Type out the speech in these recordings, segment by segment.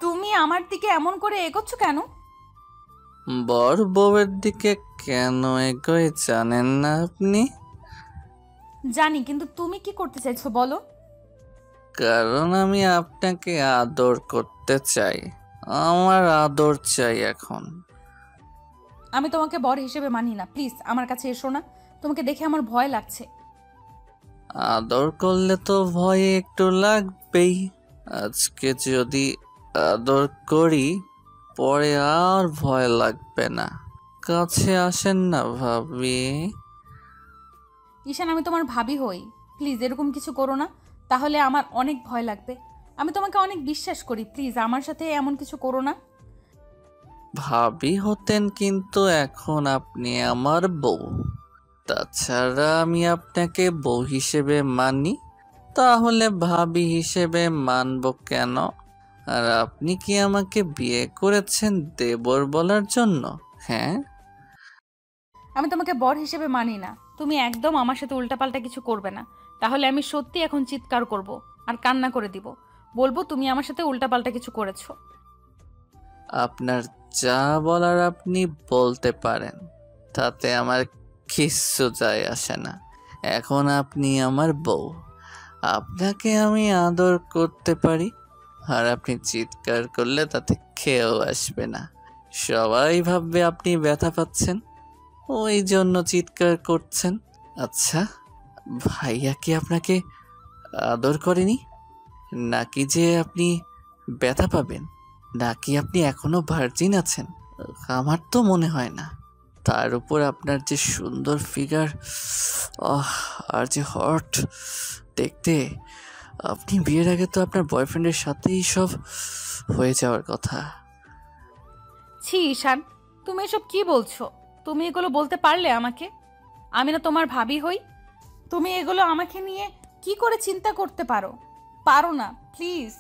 তুমি আমার দিকে এমন করে এগোচ্ছ কেন? বর বউয়ের দিকে কেন এগোই জানেন না আপনি? জানি, কিন্তু তুমি কি করতে চাইছো বলো? কারণ আমি আপনাকে আদর করতে চাই। আমার আদর চাই এখন। আমি তোমাকে বর হিসেবে মানি না, প্লিজ আমার কাছে এসো না। তোমাকে দেখে আমার ভয় লাগছে। আদর করলে তো ভয় একটু লাগবেই। আজকে যদি আদর করি, পরে আর ভয় লাগবে না। কাছে আসেন না ভাবি। ঈশান, আমি তোমার ভাবি হই, প্লিজ এরকম কিছু করো না, তাহলে আমার অনেক ভয় লাগবে। আমি তোমাকে অনেক বিশ্বাস করি, প্লিজ আমার সাথে এমন কিছু করো না। ভাবি হতেন, কিন্তু এখন আপনি আমার বউ। তাছাড়া আমি আপনাকে বউ হিসেবে মানি, তাহলে ভাবি হিসেবে মানব কেন? আর আপনি কি আমাকে বিয়ে করেছেন দেবর বলার জন্য? হ্যাঁ। আমি তোমাকে বর হিসেবে মানি না। তুমি একদম আমার সাথে উল্টাপাল্টা কিছু করবে না, তাহলে আমি সত্যি এখন চিৎকার করব আর কান্না করে দিব। বলবো তুমি আমার সাথে উল্টাপাল্টা কিছু করেছো। আপনার যা বলার আপনি বলতে পারেন, তাতে আমার কিচ্ছু যায় আসে না। এখন আপনি আমার বউ, আপনাকে আমি আদর করতে পারি। আর আপনি চিৎকার করলে তাতে খেয়েও আসবে না। সবাই ভাববে আপনি ব্যথা পাচ্ছেন, ওই জন্য চিৎকার করছেন। আচ্ছা, ভাইয়া কি আপনাকে আদর করেনি? নাকি যে আপনি ব্যথা পাবেন? নাকি আপনি এখনো ভার্জিন আছেন? আমার তো মনে হয় না। তার উপর আপনার যে সুন্দর ফিগার, আর যে হট দেখতে, আপনি বিয়ের আগে তো আপনার বয়ফ্রেন্ডের সাথেই সব হয়ে যাওয়ার কথা। ছি ঈশান, তুমি এসব কি বলছো? তুমি এগুলো বলতে পারলে আমাকে? আমি না তোমার ভাবি হই? তুমি এগুলো আমাকে নিয়ে কি করে চিন্তা করতে পারো? পারো না, প্লিজ।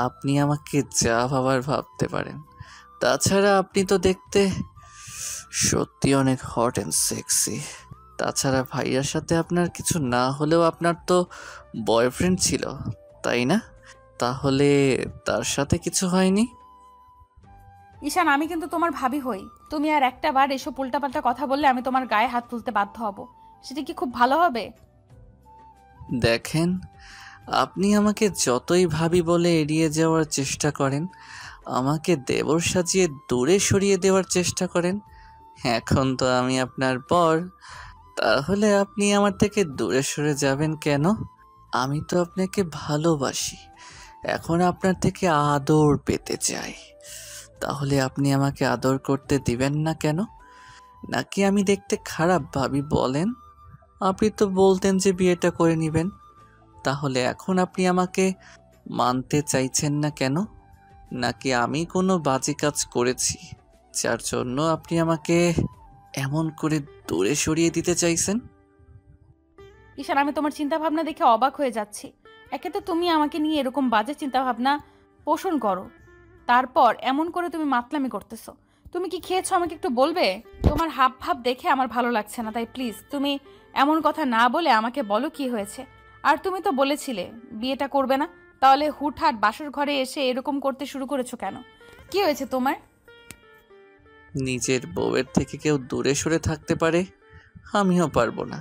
আপনি আমাকে যা ভাবার ভাবতে পারেন। তাছাড়া আপনি তো দেখতে সত্যি অনেক হট অ্যান্ড সেক্সি। তাছাড়া ভাইয়ার সাথে আপনার কিছু না হলেও আপনার তো বয়ফ্রেন্ড ছিল, তাই না? তাহলে তার সাথে কিছু হয়নি? ঈশান, আমি কিন্তু তোমার ভাবি হই। তুমি আর একটা বার এসব উল্টাপাল্টা কথা বললে আমি তোমার গায়ে হাত তুলতে বাধ্য হব। সেটা কি খুব ভালো হবে? দেখেন, আপনি আমাকে যতই ভাবি বলে এড়িয়ে যাওয়ার চেষ্টা করেন, আমাকে দেবর সাজিয়ে দূরে সরিয়ে দেওয়ার চেষ্টা করেন, এখন তো আমি আপনার পর। তাহলে আপনি আমার থেকে দূরে সরে যাবেন কেন? আমি তো আপনাকে ভালোবাসি, এখন আপনার থেকে আদর পেতে চাই। তাহলে আপনি আমাকে আদর করতে দিবেন না কেন? নাকি আমি দেখতে খারাপ ভাবি বলেন? আপনি তো বলতেন যে বিয়েটা করে নেবেন, তাহলে এখন আপনি আমাকে মানতে চাইছেন না কেন? নাকি আমি কোনো বাজে কাজ করেছি যার জন্য আপনি আমাকে এমন করে দূরে সরিয়ে দিতে চাইছেন? ঈশান, আমি তোমার চিন্তা ভাবনা দেখে অবাক হয়ে যাচ্ছি। একে তো তুমি আমাকে নিয়ে এরকম বাজে চিন্তা ভাবনা পোষণ করো, তারপর এমন করে তুমি মাতলামি করতেছো। তুমি কি খেয়েছো আমাকে একটু বলবে? তোমার হাব ভাব দেখে আমার ভালো লাগছে না, তাই প্লিজ তুমি এমন কথা না বলে আমাকে বলো কি হয়েছে। আর তুমি তো বলেছিলে বিয়েটা করবে না, তাহলে হুটহাট বাসর ঘরে এসে এরকম করতে শুরু করেছো কেন? কি হয়েছে তোমার? নিজের বউয়ের থেকে কেউ দূরে সরে থাকতে পারে, আমিও পারবো না।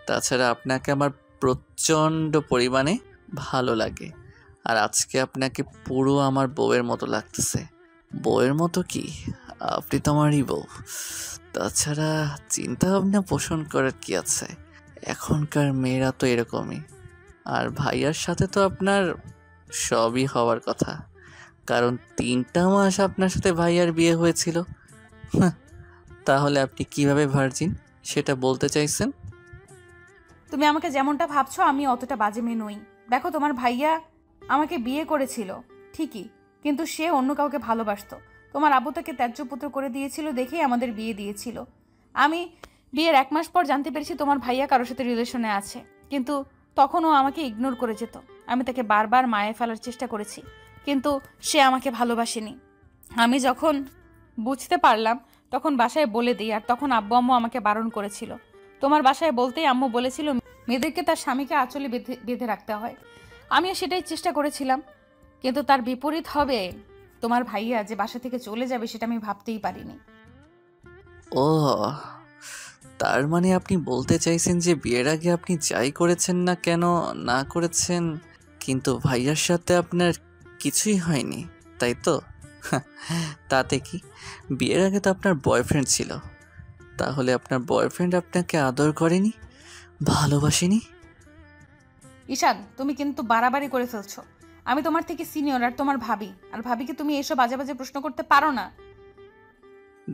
তাছাড়া আপনাকে আমার প্রচণ্ড পরিমাণে ভালো লাগে। আর আজকে আপনাকে পুরো আমার বউয়ের মতো লাগতেছে। বউয়ের মতো কি, আপনি তো আমারই বউ। তাছাড়া চিন্তা ভাবনা পোষণ করার কি আছে, এখনকার মেয়েরা তো এরকমই। আর ভাইয়ার সাথে তো আপনার সবই হওয়ার কথা, কারণ 3টা মাস আপনার সাথে ভাইয়ার বিয়ে হয়েছিল। হাহ, তাহলে আপনি কিভাবে ভার্জিন সেটা বলতে চাইছেন? তুমি আমাকে যেমনটা ভাবছো আমি অতটা বাজে মেয়ে নই। দেখো, তোমার ভাইয়া আমাকে বিয়ে করেছিল ঠিকই, কিন্তু সে অন্য কাউকে ভালোবাসতো। তোমার আব্বু তাকে ত্যায্য পুত্র করে দিয়েছিল দেখেই আমাদের বিয়ে দিয়েছিল। আমি বিয়ের 1 মাস পর জানতে পেরেছি তোমার ভাইয়া কারোর সাথে রিলেশনে আছে, কিন্তু তখনও আমাকে ইগনোর করে যেত। আমি তাকে বারবার মায়ে ফেলার চেষ্টা করেছি, কিন্তু সে আমাকে ভালোবাসেনি। আমি যখন বুঝতে পারলাম তখন বাসায় বলে দিই, আর তখন আব্বু আম্মু আমাকে বারণ করেছিল। তোমার বাসায় বলতেই আম্মু বলেছিল মেয়েদেরকে তার স্বামীকে আঁচলে বেঁধে বেঁধে রাখতে হয়। আমিও সেটাই চেষ্টা করেছিলাম, কিন্তু তার বিপরীত হবে তোমার ভাইয়া যে বাসা থেকে চলে যাবে, সেটা আমি ভাবতেই পারিনি। ও, তার মানে আপনি বলতে চাইছেন যে বিয়ের আগে আপনি যাই করেছেন না কেন, না করেছেন, কিন্তু ভাইয়ার সাথে আপনার কিছুই হয়নি, তাই তো? তাতে কি, বিয়ের আগে তো আপনার বয়ফ্রেন্ড ছিল, তাহলে আপনার বয়ফ্রেন্ড আপনাকে আদর করেনি, ভালোবাসেনি? ঈশান, তুমি কিন্তু বাড়াবাড়ি করে ফেলছো। আমি তোমার থেকে সিনিয়র আর তোমার ভাবি, আর ভাবিকে তুমি এসব বাজে বাজে প্রশ্ন করতে পারো না।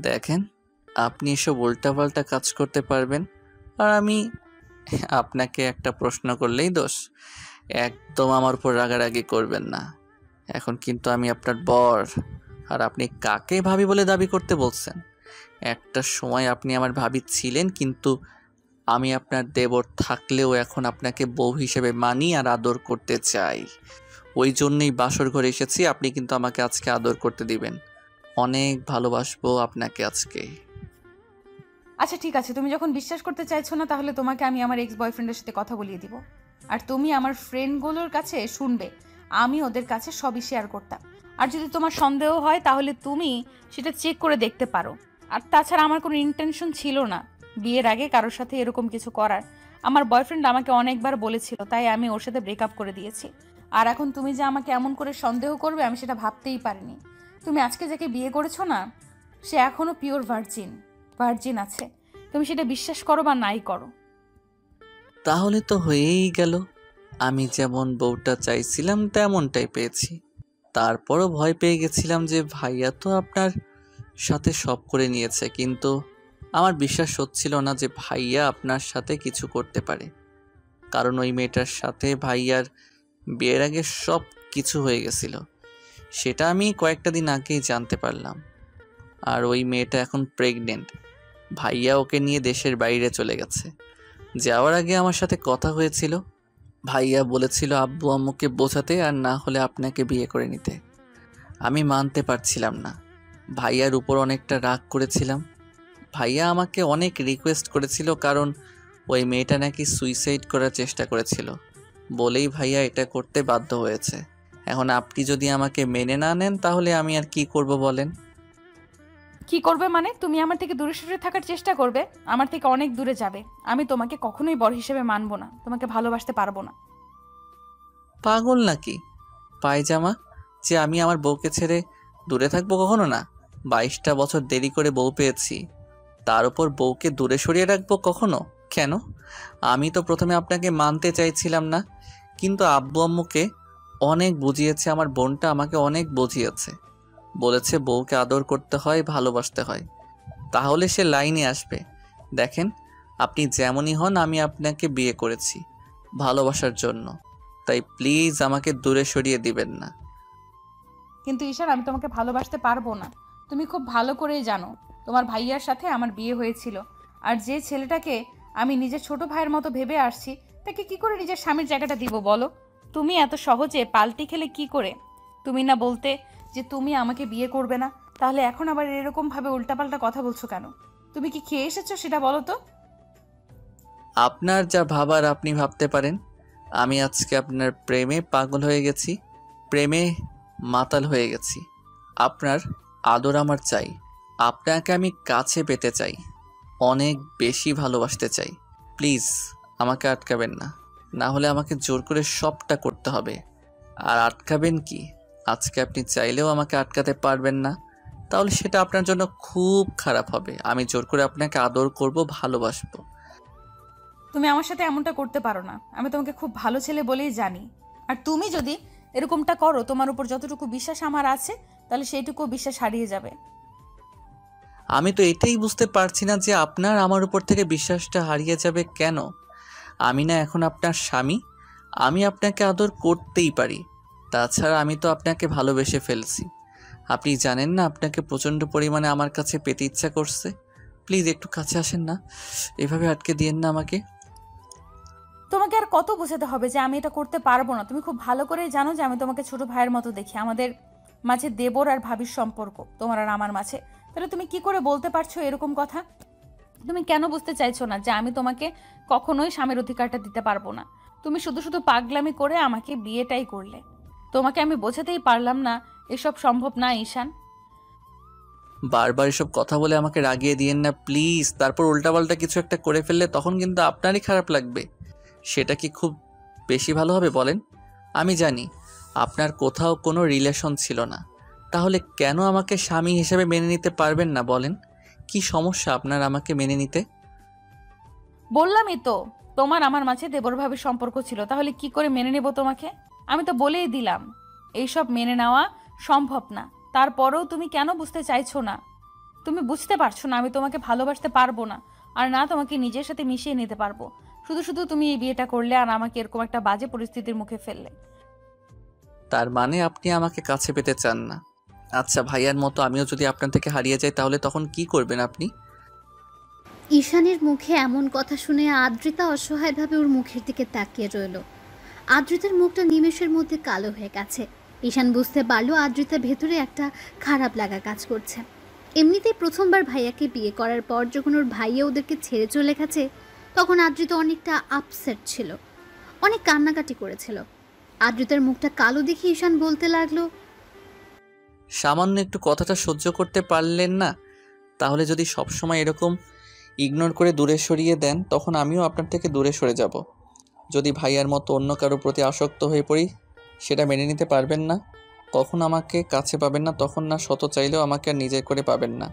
দেখেন, আপনি এসব উল্টাপাল্টা কাজ করতে পারবেন, আর আমি আপনাকে একটা প্রশ্ন করলেই দোষ। একদম আমার উপর রাগারাগি করবেন না। এখন কিন্তু আমি আপনার বর, আর আপনি কাকে ভাবি বলে দাবি করতে বলছেন? একটা সময় আপনি আমার ভাবি ছিলেন, কিন্তু আমি আপনার দেবর থাকলেও এখন আপনাকে বউ হিসেবে মানি আর আদর করতে চাই। ওই জন্যই বাসর ঘরে এসেছি, আপনি কিন্তু আমাকে আজকে আদর করতে দিবেন। অনেক ভালোবাসবো আপনাকে আজকে। আচ্ছা ঠিক আছে, তুমি যখন বিশ্বাস করতে চাইছো না, তাহলে তোমাকে আমি আমার এক্স বয়ফ্রেন্ডের সাথে কথা বলিয়ে দিব। আর তুমি আমার ফ্রেন্ডগুলোর কাছে শুনবে, আমি ওদের কাছে সবই শেয়ার করতাম। আর যদি তোমার সন্দেহ হয়, তাহলে তুমি সেটা চেক করে দেখতে পারো। আর তাছাড়া আমার কোনো ইন্টেনশন ছিল না বিয়ের আগে কারোর সাথে এরকম কিছু করার। আমার বয়ফ্রেন্ড আমাকে অনেকবার বলেছিল, তাই আমি ওর সাথে ব্রেকআপ করে দিয়েছি। আর এখন তুমি যে আমাকে এমন করে সন্দেহ করবে, আমি সেটা ভাবতেই পারিনি। তুমি আজকে যাকে বিয়ে করেছো না, সে এখনো পিওর ভার্জিন আছে। তুমি সেটা বিশ্বাস করো বা নাই করো। তাহলে তো হয়েই গেল। আমি যেমন বউটা চাইছিলাম তেমনটাই পেয়েছি। তারপরও ভয় পেয়ে গেছিলাম যে ভাইয়া তো আপনার সাথে সব করে নিয়েছে, কিন্তু আমার বিশ্বাস হচ্ছিল না যে ভাইয়া আপনার সাথে কিছু করতে পারে। কারণ ওই মেয়েটার সাথে ভাইয়ার বিয়ের আগে সব কিছু হয়ে গেছিল, সেটা আমি কয়েকটা দিন আগেই জানতে পারলাম। আর ওই মেয়েটা এখন প্রেগনেন্ট। ভাইয়া ওকে নিয়ে দেশের বাইরে চলে গেছে। যাওয়ার আগে আমার সাথে কথা হয়েছিল, ভাইয়া বলেছিল আব্বু আম্মুকে বোঝাতে, আর না হলে আপনাকে বিয়ে করে নিতে। আমি মানতে পারছিলাম না, ভাইয়ার উপর অনেকটা রাগ করেছিলাম। ভাইয়া আমাকে অনেক রিকোয়েস্ট করেছিল, কারণ ওই মেয়েটা নাকি সুইসাইড করার চেষ্টা করেছিল, বলেই ভাইয়া এটা করতে বাধ্য হয়েছে। এখন আপনি যদি আমাকে মেনে না নেন, তাহলে আমি আর কি করব বলেন? কি করবে মানে? তুমি আমার থেকে দূরে সরে থাকার চেষ্টা করবে, আমার থেকে অনেক দূরে যাবে। আমি তোমাকে কখনোই বর হিসেবে মানবো না, তোমাকে ভালোবাসতে পারবো না। পাগল নাকি পায়জামা, যে আমি আমার বউকে ছেড়ে দূরে থাকবো? কখনো না। 22টা বছর দেরি করে বউ পেয়েছি, তার উপর বউকে দূরে সরিয়ে রাখবো কখনো? কেন? আমি তো প্রথমে আপনাকে মানতে চাইছিলাম না, কিন্তু আব্বু আম্মুকে অনেক বুঝিয়েছে, আমার বোনটা আমাকে অনেক বুঝিয়েছে, বলেছে বউকে আদর করতে হয়, ভালোবাসতে হয়, তাহলে সে লাইনে আসবে। দেখেন, আপনি যেমনই হন, আমি আপনাকে বিয়ে করেছি ভালোবাসার জন্য, তাই প্লিজ আমাকে দূরে সরিয়ে দিবেন না। কিন্তু ঈশান, আমি তোমাকে ভালোবাসতে পারবো না। তুমি খুব ভালো করেই জানো তোমার ভাইয়ার সাথে আমার বিয়ে হয়েছিল। আর যে ছেলেটাকে আমি নিজের ছোট ভাইয়ের মতো ভেবে আসছি, তাকে কি করে নিজের স্বামীর জায়গাটা দিব বলো? তুমি এত সহজে পাল্টি খেলে কি করে? তুমি না বলতে যে তুমি আমাকে বিয়ে করবে না, তাহলে এখন আবার এরকমভাবে উল্টাপাল্টা কথা বলছো কেন? তুমি কি খেয়ে এসেছো সেটা বলো তো। আপনার যা ভাবার আপনি ভাবতে পারেন। আমি আজকে আপনার প্রেমে পাগল হয়ে গেছি, প্রেমে মাতাল হয়ে গেছি। আপনার আদর আমার চাই, আপনাকে আমি কাছে পেতে চাই, অনেক বেশি ভালোবাসতে চাই। প্লিজ আমাকে আটকাবেন না, না হলে আমাকে জোর করে সবটা করতে হবে। আর আটকাবেন কি, আজকে আপনি চাইলেও আমাকে আটকাতে পারবেন না, তাহলে সেটা আপনার জন্য খুব খারাপ হবে। আমি জোর করে আপনাকে আদর করব, ভালোবাসবো। তুমি আমার সাথে এমনটা করতে পারো না, আমি তোমাকে খুব ভালো ছেলে বলেই জানি। আর তুমি যদি এরকমটা করো, তোমার উপর যতটুকু বিশ্বাস আমার আছে, তাহলে সেইটুকু বিশ্বাস হারিয়ে যাবে। আমি তো এটাই বুঝতে পারছি না যে আপনার আমার উপর থেকে বিশ্বাসটা হারিয়ে যাবে কেন? আমি না এখন আপনার স্বামী, আমি আপনাকে আদর করতেই পারি। তাছাড়া আমি তো আপনাকে ভালোবেসে ফেলছি। আপনি জানেন না, আপনাকে প্রচণ্ড পরিমাণে আমার কাছে পেতে ইচ্ছা করছে। প্লিজ একটু কাছে আসেন না, এভাবে আটকে দিয়েন না আমাকে। তোমাকে আর কত বোঝাতে হবে যে আমি এটা করতে পারবো না? তুমি খুব ভালো করেই জানো যে আমি তোমাকে ছোট ভাইয়ের মতো দেখি। আমাদের মাঝে দেবর আর ভাবির সম্পর্ক, তোমার আর আমার মাঝে। তাহলে তুমি কি করে বলতে পারছো এরকম কথা? তুমি কেন বুঝতে চাইছো না যে আমি তোমাকে কখনোই স্বামীর অধিকারটা দিতে পারবো না? তুমি শুধু শুধু পাগলামি করে আমাকে বিয়েটাই করলে। তোমাকে আমি বোঝাতেই পারলাম না এসব সম্ভব না ঈশান। বারবার এসব কথা বলে আমাকে রাগিয়ে দিয়েন না প্লিজ। তারপর উল্টাপাল্টা কিছু একটা করে ফেললে তখন কিন্তু আপনারই খারাপ লাগবে। সেটা কি খুব বেশি ভালো হবে বলেন? আমি জানি আপনার কোথাও কোনো রিলেশন ছিল না, তাহলে কেন আমাকে স্বামী হিসেবে মেনে নিতে পারবেন না বলেন? কি সমস্যা আপনার আমাকে মেনে নিতে? বললামই তো, তোমার আমার মাঝে দেবরভাবের সম্পর্ক ছিল, তাহলে কি করে মেনে নেব তোমাকে? আমি তো বলেই দিলাম এইসব মেনে নেওয়া সম্ভব না। তারপরেও তুমি কেন বুঝতে চাইছো না? তুমি বুঝতে পারছো না আমি তোমাকে ভালোবাসতে পারবো না, আর না তোমাকে নিজের সাথে মিশিয়ে নিতে পারবো। শুধু শুধু তুমি এই বিয়েটা করলে আর আমাকে এরকম একটা বাজে পরিস্থিতির মুখে ফেললে। তার মানে আপনি আমাকে কাছে পেতে চান না? আচ্ছা, ভাইয়ার মতো আমিও যদি আপনার থেকে হারিয়ে যাই তাহলে তখন কি করবেন আপনি? ঈশানের মুখে এমন কথা শুনে আদ্রিতা অসহায়ভাবে ওর মুখের দিকে তাকিয়ে রইল। আদ্রিতার মুখটা নিমেষের মধ্যে কালো হয়ে গেছে। ঈশান বুঝতে পারলো আদ্রিতার ভেতরে একটা খারাপ লাগা কাজ করছে। এমনিতেই প্রথমবার ভাইয়াকে বিয়ে করার পর যখন ওর ভাইয়া ওদেরকে ছেড়ে চলে গেছে, তখন আদ্রিতা অনেকটা আপসেট ছিল, অনেক কান্নাকাটি করেছিল। আদ্রিতার মুখটা কালো দেখে ঈশান বলতে লাগলো, সামান্য একটু কথাটা সহ্য করতে পারলেন না? তাহলে যদি সবসময় এরকম ইগনোর করে দূরে সরিয়ে দেন তখন আমিও আপনার থেকে দূরে সরে যাব। যদি ভাইয়ার মতো অন্য কারো প্রতি আসক্ত হয়ে পড়ি সেটা মেনে নিতে পারবেন না। কখন আমাকে কাছে পাবেন না, তখন না শত চাইলেও আমাকে আর নিজের করে পাবেন না।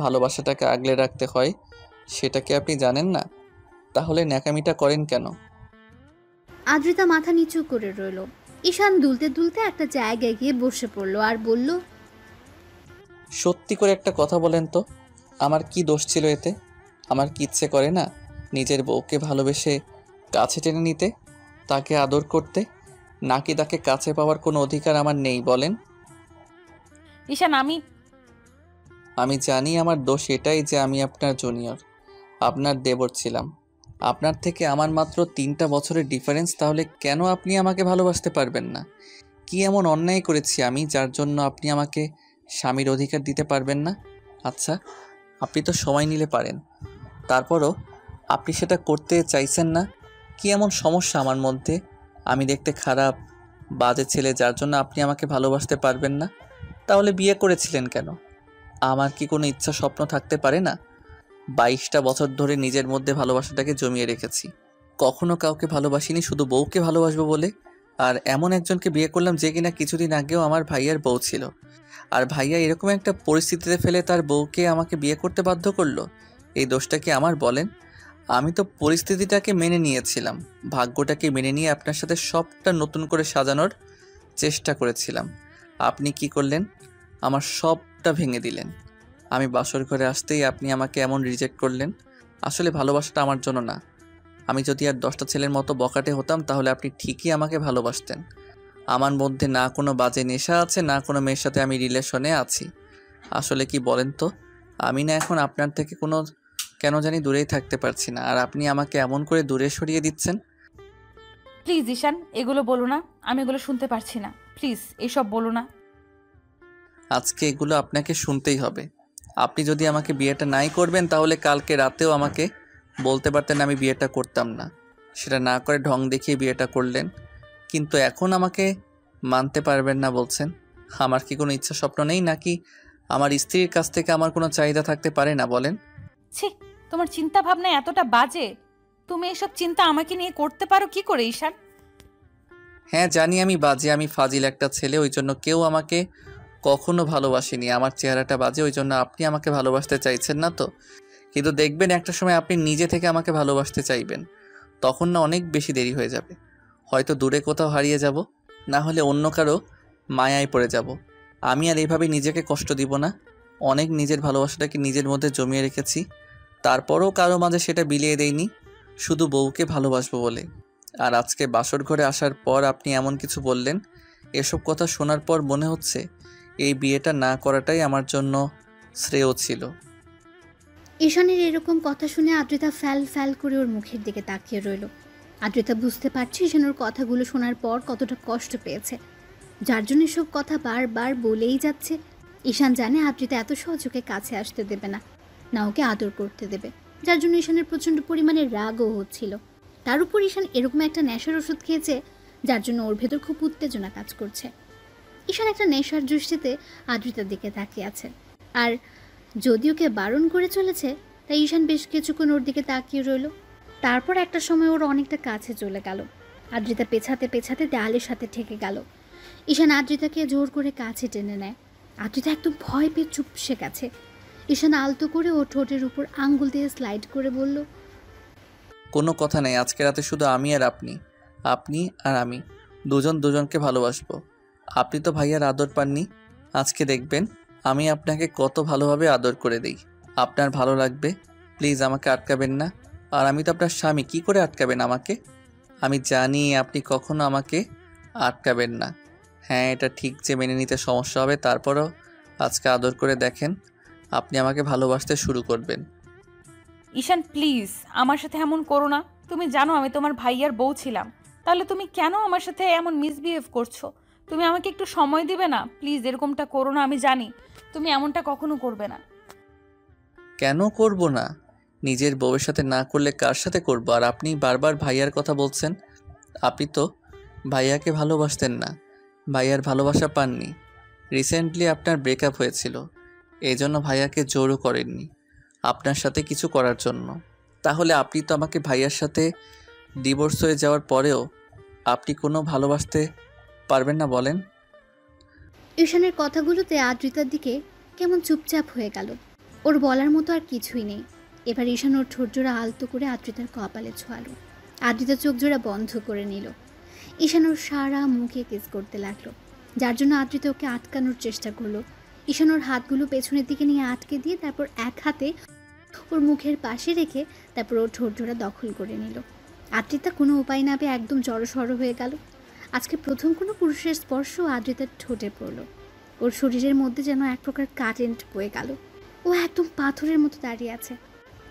ভালোবাসাটাকে আগলে রাখতে হয়, সেটা কি আপনি জানেন না? তাহলে ন্যাকামিটা করেন কেন? আদ্রিতা মাথা নিচু করে রইল। ঈশান দুলতে দুলতে একটা জায়গায় গিয়ে বসে পড়ল আর বলল, সত্যি করে একটা কথা বলেন তো, আমার কি দোষ ছিল এতে? আমার কি ইচ্ছে করে না নিজের বউকে ভালোবেসে কাছে টেনে নিতে, তাকে আদর করতে? নাকি তাকে কাছে পাওয়ার কোনো অধিকার আমার নেই বলেন? ঈশান, আমি জানি আমার দোষ এটাই যে আমি আপনার জুনিয়র, আপনার দেবর ছিলাম। আপনার থেকে আমার মাত্র 3টা বছরের ডিফারেন্স, তাহলে কেন আপনি আমাকে ভালোবাসতে পারবেন না? কি এমন অন্যায় করেছি আমি যার জন্য আপনি আমাকে স্বামীর অধিকার দিতে পারবেন না? আচ্ছা, আপনি তো সময় নিলে পারেন, তারপরও আপনি সেটা করতে চাইছেন না। কি এমন সমস্যা আমার মধ্যে? আমি দেখতে খারাপ, বাজে ছেলে যার জন্য আপনি আমাকে ভালোবাসতে পারবেন না? তাহলে বিয়ে করেছিলেন কেন? আমার কি কোনো ইচ্ছা স্বপ্ন থাকতে পারে না? 22টা বছর ধরে নিজের মধ্যে ভালোবাসাটাকে জমিয়ে রেখেছি। কখনো কাউকে ভালোবাসিনি শুধু বউকে ভালোবাসবো বলে। আর এমন একজনকে বিয়ে করলাম যে কিনা কিছুদিন আগেও আমার ভাইয়ার বউ ছিল। আর ভাইয়া এরকম একটা পরিস্থিতিতে ফেলে তার বউকে আমাকে বিয়ে করতে বাধ্য করলো। এই দোষটা কি আমার বলেন? আমি তো পরিস্থিতিটাকে মেনে নিয়েছিলাম, ভাগ্যটাকে মেনে নিয়ে আপনার সাথে সবটা নতুন করে সাজানোর চেষ্টা করেছিলাম। আপনি কি করলেন? আমার সবটা ভেঙে দিলেন। আমি বাসর ঘরে আসতেই আপনি আমাকে এমন রিজেক্ট করলেন। আসলে ভালোবাসাটা আমার জন্য না। আমি যদি আর 10টা ছেলের মতো বকাটে হতাম তাহলে আপনি ঠিকই আমাকে ভালোবাসতেন। আমার মধ্যে না কোনো বাজে নেশা আছে, না কোনো মেয়ের সাথে আমি রিলেশনে আছি। আসলে কি বলেন তো, আমি না এখন আপনার থেকে কেন জানি দূরেই থাকতে পারছি না, আর আপনি আমাকে এমন করে দূরে সরিয়ে দিচ্ছেন। প্লিজ ঈশান, এগুলো বলো না, আমি এগুলো শুনতে পারছি না। প্লিজ এসব বলো না। আজকে এগুলো আপনাকে শুনতেই হবে। আপনি যদি আমাকে বিয়েটা নাই করবেন তাহলে কালকে রাতেও আমাকে বলতে পারতেন আমি বিয়েটা করতাম না। সেটা না করে ঢং দেখিয়ে বিয়েটা করলেন, কিন্তু এখন আমাকে মানতে পারবেন না বলছেন। আমার কি কোনো ইচ্ছা স্বপ্ন নেই, নাকি আমার স্ত্রীর কাছ থেকে আমার কোনো চাহিদা থাকতে পারে না বলেন? ছি, তোমার চিন্তা ভাবনা এতটা বাজে। তুমি এসব চিন্তা আমাকে নিয়ে করতে পারো কি করে ঈশান? হ্যাঁ জানি আমি বাজে, আমি ফাজিল একটা ছেলে, ওই জন্য কেউ আমাকে কখনো ভালোবাসেনি। আমার চেহারাটা বাজে, ওই জন্য আপনি আমাকে ভালোবাসতে চাইছেন না তো। কিন্তু দেখবেন একটা সময় আপনি নিজে থেকে আমাকে ভালোবাসতে চাইবেন, তখন না অনেক বেশি দেরি হয়ে যাবে। হয়তো দূরে কোথাও হারিয়ে যাব, না হলে অন্য কারো মায়ায় পড়ে যাব। আমি আর এইভাবে নিজেকে কষ্ট দিব না। অনেক নিজের ভালোবাসাটাকে নিজের মধ্যে জমিয়ে রেখেছি, তারপরও কারো মাঝে সেটা বিলিয়ে দেইনি, শুধু বউকে ভালোবাসবো বলে। আর আজকে বাসর ঘরে আসার পর আপনি এমন কিছু বললেন, এসব কথা শোনার পর মনে হচ্ছে এই বিয়েটা না করাটাই আমার জন্য শ্রেয় ছিল। ঈশানের এরকম কথা শুনে আদ্রিতা ফ্যাল ফ্যাল করে ওর মুখের দিকে তাকিয়ে রইল। আদ্রিতা বুঝতে পারছে ঈশান ওর কথাগুলো শোনার পর কতটা কষ্ট পেয়েছে, যার জন্য সব কথা বারবার বলেই যাচ্ছে। ঈশান জানে আদ্রিতা এত সহজে কাছে আসতে দেবে না, না ওকে আদর করতে দেবে, যার জন্য ঈশানের প্রচণ্ড পরিমাণে রাগও হচ্ছিল। তার উপর ঈশান এরকম একটা নেশার ওষুধ খেয়েছে যার জন্য ওর ভেতর খুব উত্তেজনা কাজ করছে। ঈশান একটা নেশার দৃষ্টিতে আদ্রিতার দিকে তাকিয়ে আছে, আর যদি ওকে বারণ করে চলেছে তাই ঈশান বেশ কিছুক্ষণ ওর দিকে তাকিয়ে রইল। তারপর একটা সময় ওর অনেকটা কাছে চলে গেল। আদ্রিতা পেছাতে পেছাতে দেয়ালের সাথে ঠেকে গেল। ঈশান আদ্রিতাকে জোর করে কাছে টেনে নেয়। আদ্রিতা একদম ভয় পেয়ে চুপসে গেছে। ঈশান আলতো করে ওর ঠোঁটের উপর আঙ্গুল দিয়ে স্লাইড করে বলল, কোনো কথা নেই, আজকে রাতে শুধু আমি আর আপনি, আপনি আর আমি দুজন দুজনকে ভালোবাসবো। আপনি তো ভাইয়ার আদর পাননি, আজকে দেখবেন আমি আপনাকে কত ভালোভাবে আদর করে দিই। আপনার ভালো লাগবে, প্লিজ আমাকে আটকাবেন না। আর আমি তো আপনার স্বামী, কি করে আটকাবেন আমাকে? আমি জানি আপনি কখনো আমাকে আটকাবেন না। হ্যাঁ, এটা ঠিক যে মেনে নিতে সমস্যা হবে, তারপরও আজকে আদর করে দেখেন, আপনি আমাকে ভালোবাসতে শুরু করবেন। ঈশান প্লিজ আমার সাথে এমন করো না। তুমি জানো আমি তোমার ভাইয়ার বউ ছিলাম, তাহলে তুমি কেন আমার সাথে এমন মিসবিহেভ করছো? তুমি আমাকে একটু সময় দিবে না প্লিজ? এরকমটা করো না, আমি জানি তুমি এমনটা কখনো করবে না। কেন করব না? নিজের বউয়ের সাথে না করলে কার সাথে করব? আর আপনি বারবার ভাইয়ার কথা বলছেন। আপনি তো ভাইয়াকে ভালোবাসতেন না, ভাইয়ার ভালোবাসা পাননি। রিসেন্টলি আপনার ব্রেকআপ হয়েছিল, এই জন্য ভাইয়াকে জোরও করেননি আপনার সাথে কিছু করার জন্য। তাহলে আপনি তো আমাকে ভাইয়ার সাথে ডিভোর্স হয়ে যাওয়ার পরেও আপনি কোনো ভালোবাসতে পারবেন না বলেন? ঈশানের কথাগুলোতে আদ্রিতার দিকে কেমন চুপচাপ হয়ে গেল। ওর বলার মতো আর কিছুই নেই। এবার ঈশান ওর ঠোঁটজোড়া আলতো করে আদ্রিতার কপালে ছোঁয়ালো। আদ্রিতা চোখ জোড়া বন্ধ করে নিল। ঈশান ওর সারা মুখে কিস করতে লাগলো, যার জন্য আদ্রিতা ওকে আটকানোর চেষ্টা করলো। ঈশান ওর হাতগুলো পেছনের দিকে নিয়ে আটকে দিয়ে তারপর এক হাতে ওর মুখের পাশে রেখে তারপর ওর ঠোঁটজোড়া দখল করে নিল। আদ্রিতা কোনো উপায় না পেয়ে একদম জড়সড় হয়ে গেল। আজকে প্রথম কোনো পুরুষের স্পর্শ আদ্রিতার ঠোঁটে পড়ল। ওর শরীরের মধ্যে যেন এক প্রকার কারেন্ট বয়ে গেল। ও একদম পাথরের মতো দাঁড়িয়ে আছে।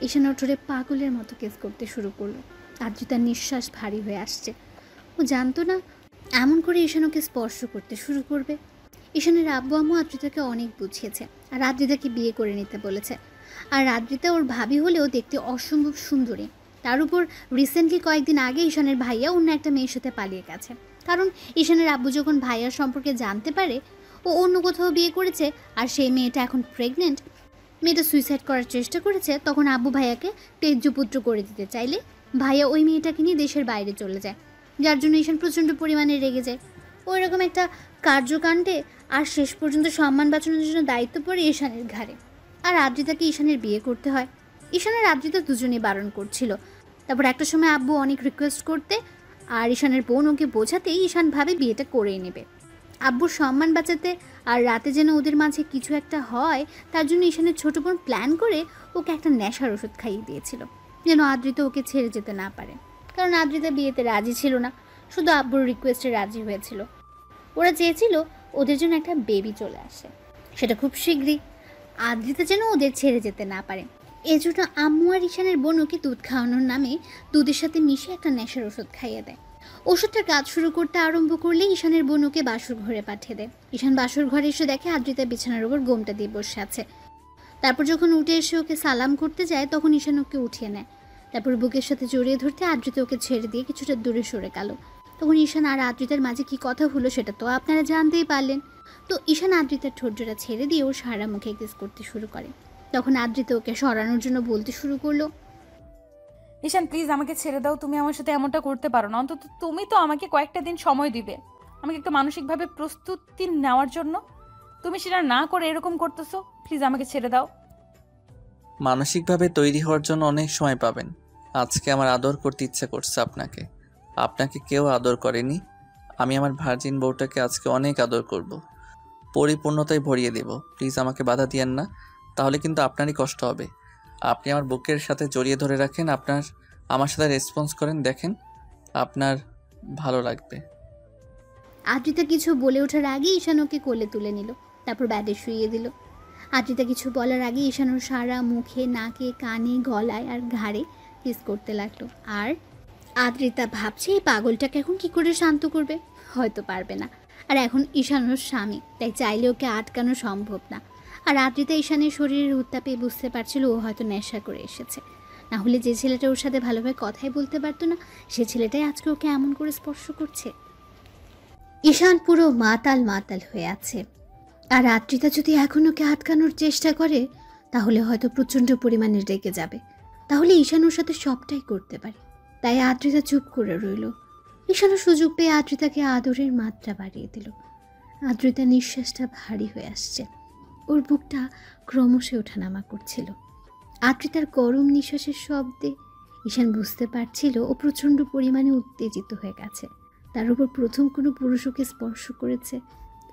ঈশান ওর ঠোঁটে পাগলের মতো কেস করতে শুরু করলো। আদ্রিতার নিঃশ্বাস ভারী হয়ে আসছে। ও জানতো না এমন করে ঈশান ওকে স্পর্শ করতে শুরু করবে। ঈশানের আব্বু আম্মু আদ্রিতাকে অনেক বুঝিয়েছে আর আদ্রিতাকে বিয়ে করে নিতে বলেছে। আর আদ্রিতা ওর ভাবি হলেও দেখতে অসম্ভব সুন্দরী। তার উপর রিসেন্টলি কয়েকদিন আগে ঈশানের ভাইয়া অন্য একটা মেয়ের সাথে পালিয়ে গেছে। কারণ ঈশানের আব্বু যখন ভাইয়ার সম্পর্কে জানতে পারে ও অন্য কোথাও বিয়ে করেছে আর সেই মেয়েটা এখন প্রেগনেন্ট, মেয়েটা সুইসাইড করার চেষ্টা করেছে, তখন আব্বু ভাইয়াকে তেজ্যপুত্র করে দিতে চাইলে ভাইয়া ওই মেয়েটাকে নিয়ে দেশের বাইরে চলে যায়, যার জন্য ঈশান প্রচণ্ড পরিমাণে রেগে যায়। ওই রকম একটা কার্যকাণ্ডে আর শেষ পর্যন্ত সম্মান বাঁচানোর জন্য দায়িত্ব পড়ে ঈশানের ঘাড়ে। আর আদ্রিতাকে ঈশানের বিয়ে করতে হয়। ঈশান আর আদ্রিতা দুজনেই বারণ করছিল। তারপর একটা সময় আব্বু অনেক রিকোয়েস্ট করতে আর ঈশানের বোন ওকে বোঝাতেই ঈশান ভাবে বিয়েটা করেই নেবে। আব্বুর সম্মান বাঁচাতে আর রাতে যেন ওদের মাঝে কিছু একটা হয় তার জন্য ঈশানের ছোট বোন প্ল্যান করে ওকে একটা নেশার ওষুধ খাইয়ে দিয়েছিল, যেন আদ্রিতা ওকে ছেড়ে যেতে না পারে। কারণ আদ্রিতা বিয়েতে রাজি ছিল না, শুধু আব্বুর রিকোয়েস্টে রাজি হয়েছিল। ওরা চেয়েছিল ওদের জন্য একটা বেবি চলে আসে, সেটা খুব শীঘ্রই। আদ্রিতা যেন ওদের ছেড়ে যেতে না পারে, এজন্য আম্মু আর ঈশানের বোন ওকে দুধ খাওয়ানোর নামে দুধের সাথে মিশে একটা নেশার ওষুধ খাইয়ে দেয়। ওষুধটার কাজ শুরু করতে আরম্ভ করলে ঈশানের বোন ওকে বাসর ঘরে পাঠিয়ে দেয়। ঈশান বাসর ঘরে এসে দেখে আদ্রিতা বিছানার উপর গোমটা দিয়ে বসে আছে। তারপর যখন উঠে এসে ওকে সালাম করতে যায় তখন ঈশান ওকে উঠিয়ে নেয়। তারপর বুকের সাথে জড়িয়ে ধরতে আদ্রিতা ওকে ছেড়ে দিয়ে কিছুটা দূরে সরে গেল। তখন ঈশান আর আদ্রিতার মাঝে কি কথা হলো সেটা তো আপনারা জানতেই পারলেন। তো ঈশান আদ্রিতার ঠোঁটজোড়া ছেড়ে দিয়ে ওর সারা মুখে কিস করতে শুরু করে। তখন আদ্রিতা ওকে সরানোর জন্য বলতে শুরু করলো, ঈশান প্লিজ আমাকে ছেড়ে দাও, তুমি আমার সাথে এমনটা করতে পারো না। অন্তত তুমি তো আমাকে কয়েকটা দিন সময় দিবে, আমাকে একটু মানসিকভাবে প্রস্তুতি নেওয়ার জন্য। তুমি সেটা না করে এরকম করতেছো, প্লিজ আমাকে ছেড়ে দাও। মানসিকভাবে তৈরি হওয়ার জন্য অনেক সময় পাবেন। আজকে আমার আদর করতে ইচ্ছে করছে আপনাকে। আপনাকে কেউ আদর করেনি। আমি আমার ভার্জিন বউটাকে আজকে অনেক আদর করব, পরিপূর্ণতায় ভরিয়ে দেব। প্লিজ আমাকে বাধা দিয়েন না, তাহলে কিন্তু আপনারই কষ্ট হবে। আপনি আমার বুকের সাথে জড়িয়ে ধরে রাখেন, আমার সাথে রেসপন্স করেন, দেখেন আপনার ভালো লাগবে। আদ্রিতা কিছু বলে ওঠার আগে ঈশান ওকে কোলে তুলে নিল, তারপর ব্যাডে শুইয়ে দিল। আদ্রিতা কিছু বলার আগে ঈশান ওর সারা মুখে, নাকে, কানে, গলায় আর ঘাড়ে কিস করতে লাগলো। আর আদ্রিতা ভাবছে এই পাগলটাকে এখন কি করে শান্ত করবে, হয়তো পারবে না। আর এখন ঈশান ওর স্বামী, তাই চাইলে ওকে আটকানো সম্ভব না। আর আদ্রিতা ঈশানের শরীরের উত্তাপে বুঝতে পারছিল ও হয়তো নেশা করে এসেছে। না হলে যে ছেলেটা ওর সাথে ভালোভাবে কথাই বলতে পারতো না, সে ছেলেটাই আজকে ওকে এমন করে স্পর্শ করছে। ঈশান পুরো মাতাল মাতাল হয়ে আছে। আর আদ্রিতা যদি এখন ওকে আটকানোর চেষ্টা করে তাহলে হয়তো প্রচণ্ড পরিমাণে রেগে যাবে, তাহলে ঈশান ওর সাথে সবটাই করতে পারে। তাই আদ্রিতা চুপ করে রইল। ঈশানও সুযোগ পেয়ে আদ্রিতাকে আদরের মাত্রা বাড়িয়ে দিল। আদ্রিতার নিঃশ্বাসটা ভারী হয়ে আসছে, ওর বুকটা ক্রমশ ওঠানামা করছিল। আদ্রিতার গরম নিঃশ্বাসের শব্দে ঈশান বুঝতে পারছিল ও প্রচণ্ড পরিমাণে উত্তেজিত হয়ে গেছে। তার উপর প্রথম কোনো পুরুষ ওকে স্পর্শ করেছে।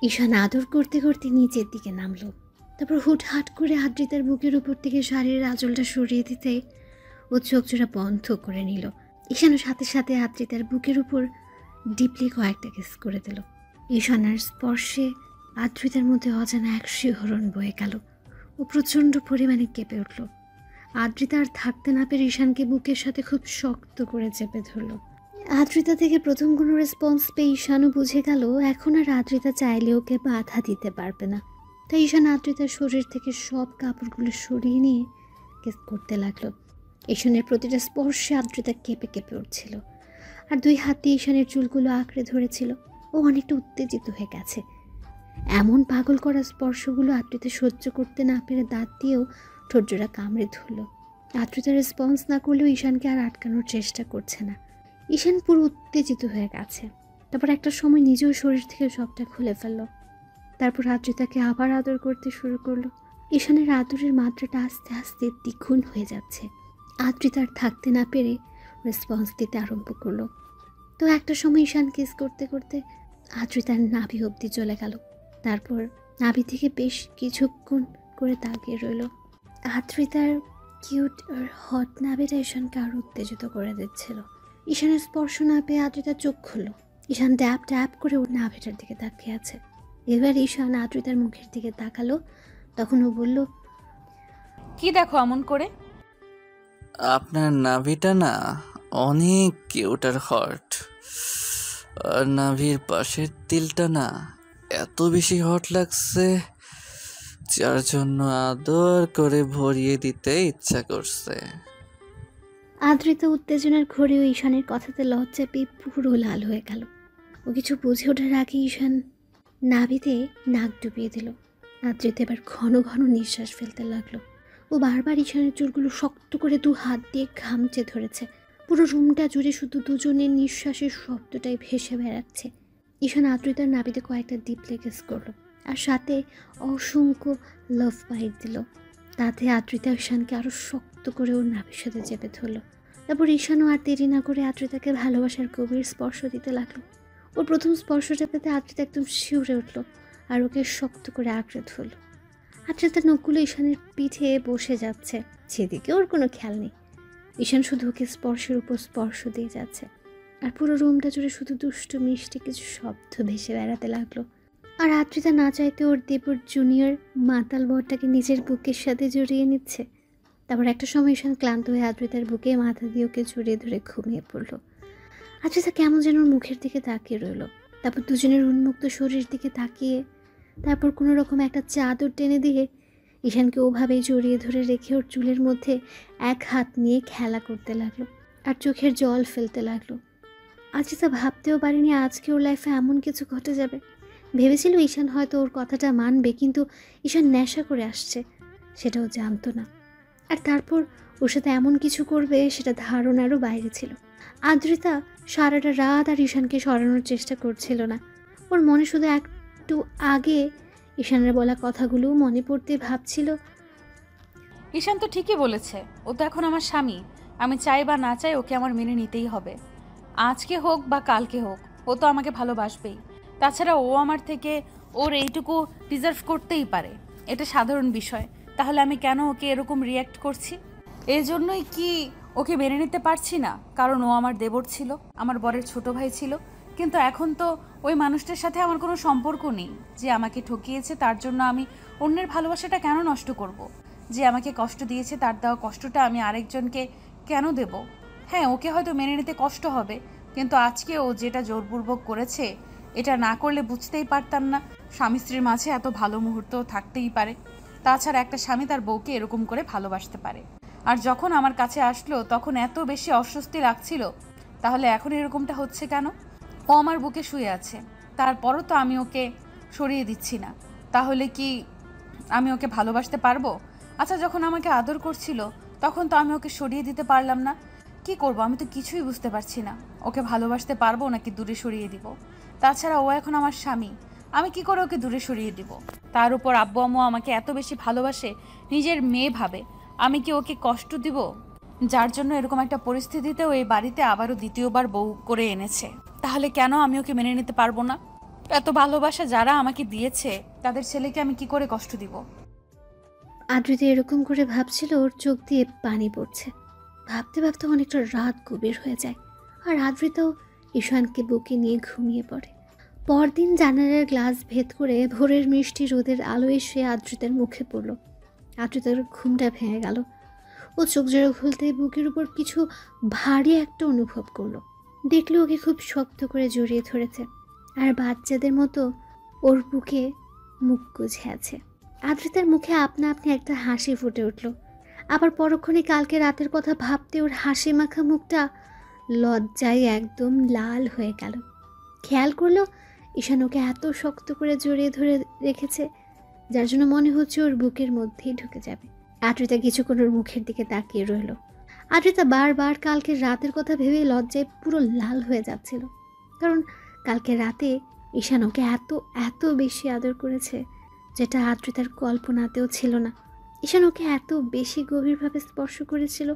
ঈশান আদর করতে করতে নিচের দিকে নামলো। তারপর হুটহাট করে আদ্রিতার বুকের উপর থেকে শাড়ির আঁচলটা সরিয়ে দিতে ও চোখ জোড়া বন্ধ করে নিল। ঈশানও সাথে সাথে আদ্রিতার বুকের উপর ডিপলি কয়েকটা কিস করে দিল। ঈশানের স্পর্শে আদ্রিতার মধ্যে অজানা এক শিহরণ বয়ে গেল। ও প্রচণ্ড পরিমাণে কেঁপে উঠল। আদ্রিতা আর থাকতে না পেরে ঈশানকে বুকের সাথে খুব শক্ত করে চেপে ধরল। আদ্রিতা থেকে প্রথম কোনো রেসপন্স পেয়ে ঈশানও বুঝে গেল এখন আর আদ্রিতা চাইলে ওকে বাধা দিতে পারবে না। তাই ঈশান আদ্রিতার শরীর থেকে সব কাপড়গুলো সরিয়ে নিয়ে কিস করতে লাগলো। ঈশানের প্রতিটা স্পর্শে আদ্রিতা কেঁপে কেঁপে উঠছিল আর দুই হাত দিয়ে ঈশানের চুলগুলো আঁকড়ে ধরেছিল। ও অনেকটা উত্তেজিত হয়ে গেছে। এমন পাগল করা স্পর্শগুলো আদ্রিতা সহ্য করতে না পেরে দাঁত দিয়েও ঠোঁটজোড়া কামড়ে ধরল। আদ্রিতা রেসপন্স না করলেও ঈশানকে আর আটকানোর চেষ্টা করছে না। ঈশান পুরো উত্তেজিত হয়ে গেছে। তারপর একটা সময় নিজেও শরীর থেকে সবটা খুলে ফেলল। তারপর আদ্রিতাকে আবার আদর করতে শুরু করলো। ঈশানের আদরের মাত্রাটা আস্তে আস্তে দ্বিগুণ হয়ে যাচ্ছে। আদ্রিতার থাকতে না পেরে রেসপন্স দিতে আরম্ভ করলো। তো একটা সময় ঈশান কিস করতে করতে আদ্রিতার নাভি অবধি চলে গেল। তারপর নাভি থেকে বেশ কিছুক্ষণ করে তাকিয়ে রইল। আদ্রিতার কিউট আর হট নাভিটা ঈশানকে আরও উত্তেজিত করে দিচ্ছিল। ঈশানের স্পর্শ না পেয়ে আদ্রিতা চোখ খুলল। ঈশান ট্যাপ ট্যাপ করে ওর নাভিটার দিকে তাকিয়ে আছে। এবার ঈশান আদ্রিতার মুখের দিকে তাকালো। তখন ও বলল, কি দেখো এমন করে? আপনার নাভিটা না অনেক কিউট আর হট, আর নাভির পাশের তিলটা না এত বেশি হট লাগছে যার জন্য আদর করে ভরিয়ে দিতে ইচ্ছা করছে। আদ্রিতা উত্তেজনার ঘোরেও ঈশানের কথাতে লজ্জা পেয়ে পুরো লাল হয়ে গেল। ও কিছু বুঝে ওঠার আগে ঈশান নাভিতে নাক ডুবিয়ে দিল। আদ্রিতা এবার ঘন ঘন নিঃশ্বাস ফেলতে লাগলো। ও বারবার ঈশানের চুলগুলো শক্ত করে দু হাত দিয়ে খামচে ধরেছে। পুরো রুমটা জুড়ে শুধু দুজনের নিঃশ্বাসের শব্দটাই ভেসে বেড়াচ্ছে। ঈশান আদ্রিতার নাভিতে কয়েকটা ডিপ কিস করলো আর সাথে অসংখ্য লাভ বাইট দিল। তাতে আদ্রিতা ঈশানকে আরও শক্ত করে ওর নাভির সাথে চেপে ধরল। তারপর ঈশানও আর দেরি না করে আদ্রিতাকে ভালোবাসার গভীর স্পর্শ দিতে লাগলো। ওর প্রথম স্পর্শটা পেতে আদ্রিতা একদম শিউরে উঠল আর ওকে শক্ত করে আঁকড়ে ধরল। আদ্রিতার নখগুলো ঈশানের পিঠে বসে যাচ্ছে, সেদিকে ওর কোনো খেয়াল নেই। ঈশান শুধু ওকে স্পর্শের উপর স্পর্শ দিয়ে যাচ্ছে আর পুরো রুমটা জুড়ে শুধু দুষ্টু মিষ্টি কিছু শব্দ ভেসে বেড়াতে লাগলো। আর আদ্রিতা না চাইতে ওর দেবর জুনিয়র মাতাল বরটাকে নিজের বুকের সাথে জড়িয়ে নিচ্ছে। তারপর একটা সময় ঈশান ক্লান্ত হয়ে আদ্রিতার বুকে মাথা দিয়ে ওকে জড়িয়ে ধরে ঘুমিয়ে পড়ল। আদ্রিতা কেমন যেন ওর মুখের দিকে তাকিয়ে রইল। তারপর দুজনের উন্মুক্ত শরীর দিকে তাকিয়ে তারপর কোনো রকম একটা চাদর টেনে দিয়ে ঈশানকে ওভাবেই জড়িয়ে ধরে রেখে ওর চুলের মধ্যে এক হাত নিয়ে খেলা করতে লাগলো আর চোখের জল ফেলতে লাগলো। আদ্রিতা ভাবতেও পারেনি আজকে ওর লাইফে এমন কিছু ঘটে যাবে। ভেবেছিল ঈশান হয়তো ওর কথাটা মানবে, কিন্তু ঈশান নেশা করে আসছে সেটাও জানতো না। আর তারপর ওর সাথে এমন কিছু করবে সেটা ধারণারও বাইরে ছিল। আদ্রিতা সারাটা রাত আর ঈশানকে সরানোর চেষ্টা করছিল না। ওর মনে শুধু একটু আগে ঈশানের বলা কথাগুলো মনে পড়তে ভাবছিল, ঈশান তো ঠিকই বলেছে, ও তো এখন আমার স্বামী। আমি চাই বা না চাই ওকে আমার মেনে নিতেই হবে। আজকে হোক বা কালকে হোক, ও তো আমাকে ভালোবাসবেই। তাছাড়া ও আমার থেকে ওর এইটুকু ডিজার্ভ করতেই পারে, এটা সাধারণ বিষয়। তাহলে আমি কেন ওকে এরকম রিয়্যাক্ট করছি? এই জন্যই কি ওকে মেনে নিতে পারছি না? কারণ ও আমার দেবর ছিল, আমার বরের ছোট ভাই ছিল। কিন্তু এখন তো ওই মানুষটার সাথে আমার কোনো সম্পর্ক নেই। যে আমাকে ঠকিয়েছে তার জন্য আমি অন্যের ভালোবাসাটা কেন নষ্ট করব? যে আমাকে কষ্ট দিয়েছে তার দেওয়া কষ্টটা আমি আরেকজনকে কেন দেব? হ্যাঁ, ওকে হয়তো মেনে নিতে কষ্ট হবে, কিন্তু আজকে ও যেটা জোরপূর্বক করেছে, এটা না করলে বুঝতেই পারতাম না স্বামী স্ত্রীর মাঝে এত ভালো মুহূর্ত থাকতেই পারে। তাছাড়া একটা স্বামী তার বউকে এরকম করে ভালোবাসতে পারে। আর যখন আমার কাছে আসলো তখন এত বেশি অস্বস্তি লাগছিল, তাহলে এখন এরকমটা হচ্ছে কেন? ও আমার বুকে শুয়ে আছে, তারপরও তো আমি ওকে সরিয়ে দিচ্ছি না। তাহলে কি আমি ওকে ভালোবাসতে পারবো? আচ্ছা, যখন আমাকে আদর করছিল তখন তো আমি ওকে সরিয়ে দিতে পারলাম না। কি করব? আমি তো কিছুই বুঝতে পারছি না। ওকে ভালোবাসতে পারবো নাকি দূরে সরিয়ে দিব? তাছাড়া ও এখন আমার স্বামী, আমি কি করে ওকে দূরে সরিয়ে দিব? তার উপর আব্বু আম্মু আমাকে এত বেশি ভালোবাসে, নিজের মেয়ে ভাবে। আমি কি ওকে কষ্ট দিব? যার জন্য এরকম একটা পরিস্থিতিতেও এই বাড়িতে আবারও দ্বিতীয়বার বউ করে এনেছে। তাহলে কেন আমি ওকে মেনে নিতে পারবো না? এত ভালোবাসা যারা আমাকে দিয়েছে তাদের ছেলেকে আমি কি করে কষ্ট দিব? আদ্রিতা এরকম করে ভাবছিল, ওর চোখ দিয়ে পানি পড়ছে। ভাবতে ভাবতে অনেকটা রাত গভীর হয়ে যায়, আর আদ্রিতাও ঈশানকে বুকে নিয়ে ঘুমিয়ে পড়ে। পরদিন জানালার গ্লাস ভেদ করে ভোরের মিষ্টি রোদের আলো এসে আদ্রিতার মুখে পড়ল। আদ্রিতার ঘুমটা ভেঙে গেল। ও চোখ জোড়া খুলতে বুকের উপর কিছু ভারী একটা অনুভব করলো। দেখলো ওকে খুব শক্ত করে জড়িয়ে ধরেছে, আর বাচ্চাদের মতো ওর বুকে মুখ গুজে আছে। আদ্রিতার মুখে আপনা আপনি একটা হাসি ফুটে উঠল। আবার পরক্ষণে কালকে রাতের কথা ভাবতে ওর হাসি মাখা মুখটা লজ্জায় একদম লাল হয়ে গেল। খেয়াল করলো ঈশান ওকে এত শক্ত করে জড়িয়ে ধরে রেখেছে, যার জন্য মনে হচ্ছে ওর বুকের মধ্যেই ঢুকে যাবে। আদ্রিতা কিছুক্ষণ ওর মুখের দিকে তাকিয়ে রইল। আদ্রিতা বারবার কালকের রাতের কথা ভেবে লজ্জায় পুরো লাল হয়ে যাচ্ছিল, কারণ কালকে রাতে ঈশান ওকে এত এত বেশি আদর করেছে, যেটা আদ্রিতার কল্পনাতেও ছিল না। ঈশান ওকে এত বেশি গভীরভাবে স্পর্শ করেছিল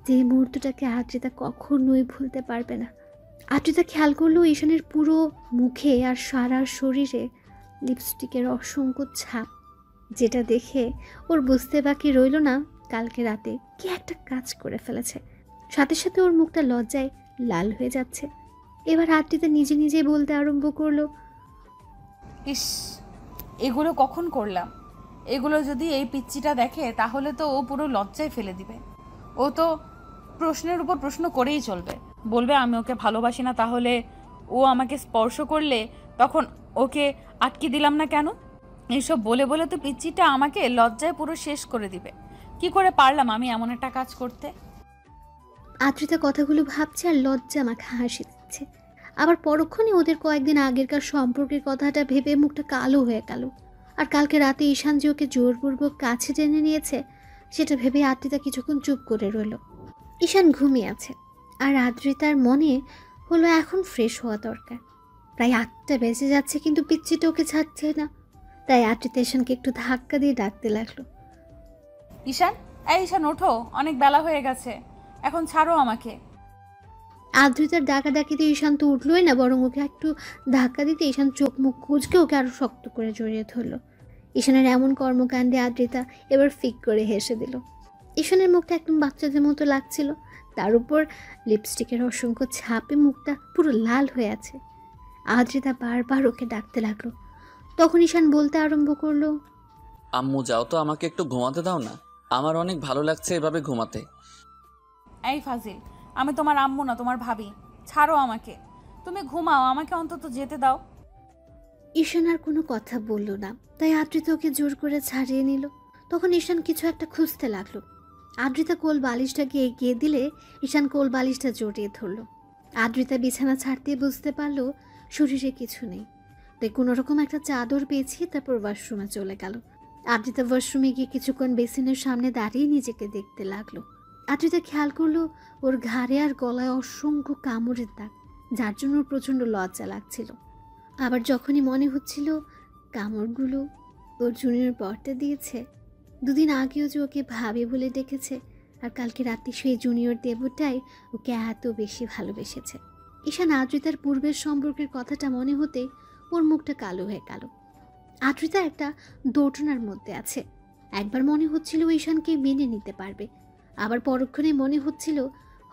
যে মুহূর্তটাকে আদ্রিতা কখনোই ভুলতে পারবে না। আদ্রিতা খেয়াল করলো ঈশানের পুরো মুখে আর সারা শরীরে লিপস্টিকের অসংখ্য ছাপ, যেটা দেখে ওর বুঝতে বাকি রইল না কালকে রাতে কি একটা কাজ করে ফেলেছে। সাথে সাথে ওর মুখটা লজ্জায় লাল হয়ে যাচ্ছে। এবার আদ্রিতা নিজে নিজে বলতে আরম্ভ করলো, ইস, এগুলো কখন করলাম? এগুলো যদি এই পিচ্চিটা দেখে তাহলে তো ও পুরো লজ্জায় ফেলে দিবে। ও তো প্রশ্নের উপর প্রশ্ন করেই চলবে, বলবে আমি ওকে ভালোবাসি না। তাহলে ও আমাকে স্পর্শ করলে তখন ওকে আটকে দিলাম না কেন? এইসব বলে বলে তো পিচ্চিটা আমাকে লজ্জায় পুরো শেষ করে দিবে। কি করে পারলাম আমি এমন একটা কাজ করতে? আদ্রিতা কথাগুলো ভাবছে আর লজ্জা মাখা হাসি দিচ্ছে। আবার পরক্ষণে ওদের কয়েকদিন আগেরকার সম্পর্কের কথাটা ভেবে মুখটা কালো হয়ে গেল। আর কালকে রাতে ঈশান যে ওকে জোরপূর্বক কাছে টেনে নিয়েছে সেটা ভেবে আদ্রিতা কিছুক্ষণ চুপ করে রইল। ঈশান ঘুমিয়ে আছে, আর আদ্রিতার মনে হলো এখন ফ্রেশ হওয়া দরকার। প্রায় 8টা বেজে যাচ্ছে, কিন্তু পিচ্চিটা ওকে ছাড়ছে না। তাই আদ্রিতা ঈশানকে একটু ধাক্কা দিয়ে ডাকতে লাগলো, ঈশান, এই ঈশান ওঠো, অনেক বেলা হয়ে গেছে, এখন ছাড়ো আমাকে। আদ্রিতার ডাকাডাকিতে ঈশান তো উঠলোই না, বরং ওকে একটু ধাক্কা দিতে ঈশান চোখ মুখ কুঁচকে ওকে আরো শক্ত করে জড়িয়ে ধরলো। ঈশানের এমন কর্মকাণ্ডে আদ্রিতা এবার ফিক করে হেসে দিল। ঈশানের মুখটা একদম বাচ্চাদের মতো লাগছিল, তার উপর লিপস্টিকের অসংখ্য ছাপে মুখটা পুরো লাল হয়ে আছে। আদ্রিতা বারবার ওকে ডাকতে লাগলো। তখন ঈশান বলতে আরম্ভ করলো, আম্মু যাও তো, আমাকে একটু ঘুমাতে দাও না, আমার অনেক ভালো লাগছে এভাবে ঘুমাতে। এই ফাজিল, আমি তোমার আম্মু না, তোমার ভাবি। ছাড়ো আমাকে, তুমি ঘুমাও, আমাকে অন্তত যেতে দাও। ঈশান আর কোনো কথা বলল না, তাই আদ্রিতা ওকে জোর করে ছাড়িয়ে নিল। তখন ঈশান কিছু একটা খুঁজতে লাগলো। আদ্রিতা কোল বালিশটাকে এগিয়ে দিলে ঈশান কোল বালিশটা জড়িয়ে ধরল। আদ্রিতা বিছানা ছাড়তে বুঝতে পারলো শরীরে কিছু নেই, তাই কোনোরকম একটা চাদর পেয়েছি, তারপর ওয়াশরুমে চলে গেল। আদ্রিতা ওয়াশরুমে গিয়ে কিছুক্ষণ বেসিনের সামনে দাঁড়িয়ে নিজেকে দেখতে লাগলো। আদ্রিতা খেয়াল করলো ওর ঘাড়ে আর গলায় অসংখ্য কামড়ের দাগ, যার জন্য ওর প্রচণ্ড লজ্জা লাগছিল। আবার যখনই মনে হচ্ছিল কামড়গুলো ওর জুনিয়র বরটা দিয়েছে, দুদিন আগেও যে ওকে ভাবি বলে ডেকেছে, আর কালকে রাতে সেই জুনিয়র দেবটাই ওকে এত বেশি ভালোবেসেছে। ঈশান আদ্রিতার পূর্বের সম্পর্কের কথাটা মনে হতে ওর মুখটা কালো হয়ে গেল। আদ্রিতা একটা দোটানার মধ্যে আছে। একবার মনে হচ্ছিল ঈশানকে মেনে নিতে পারবে, আবার পরক্ষণে মনে হচ্ছিল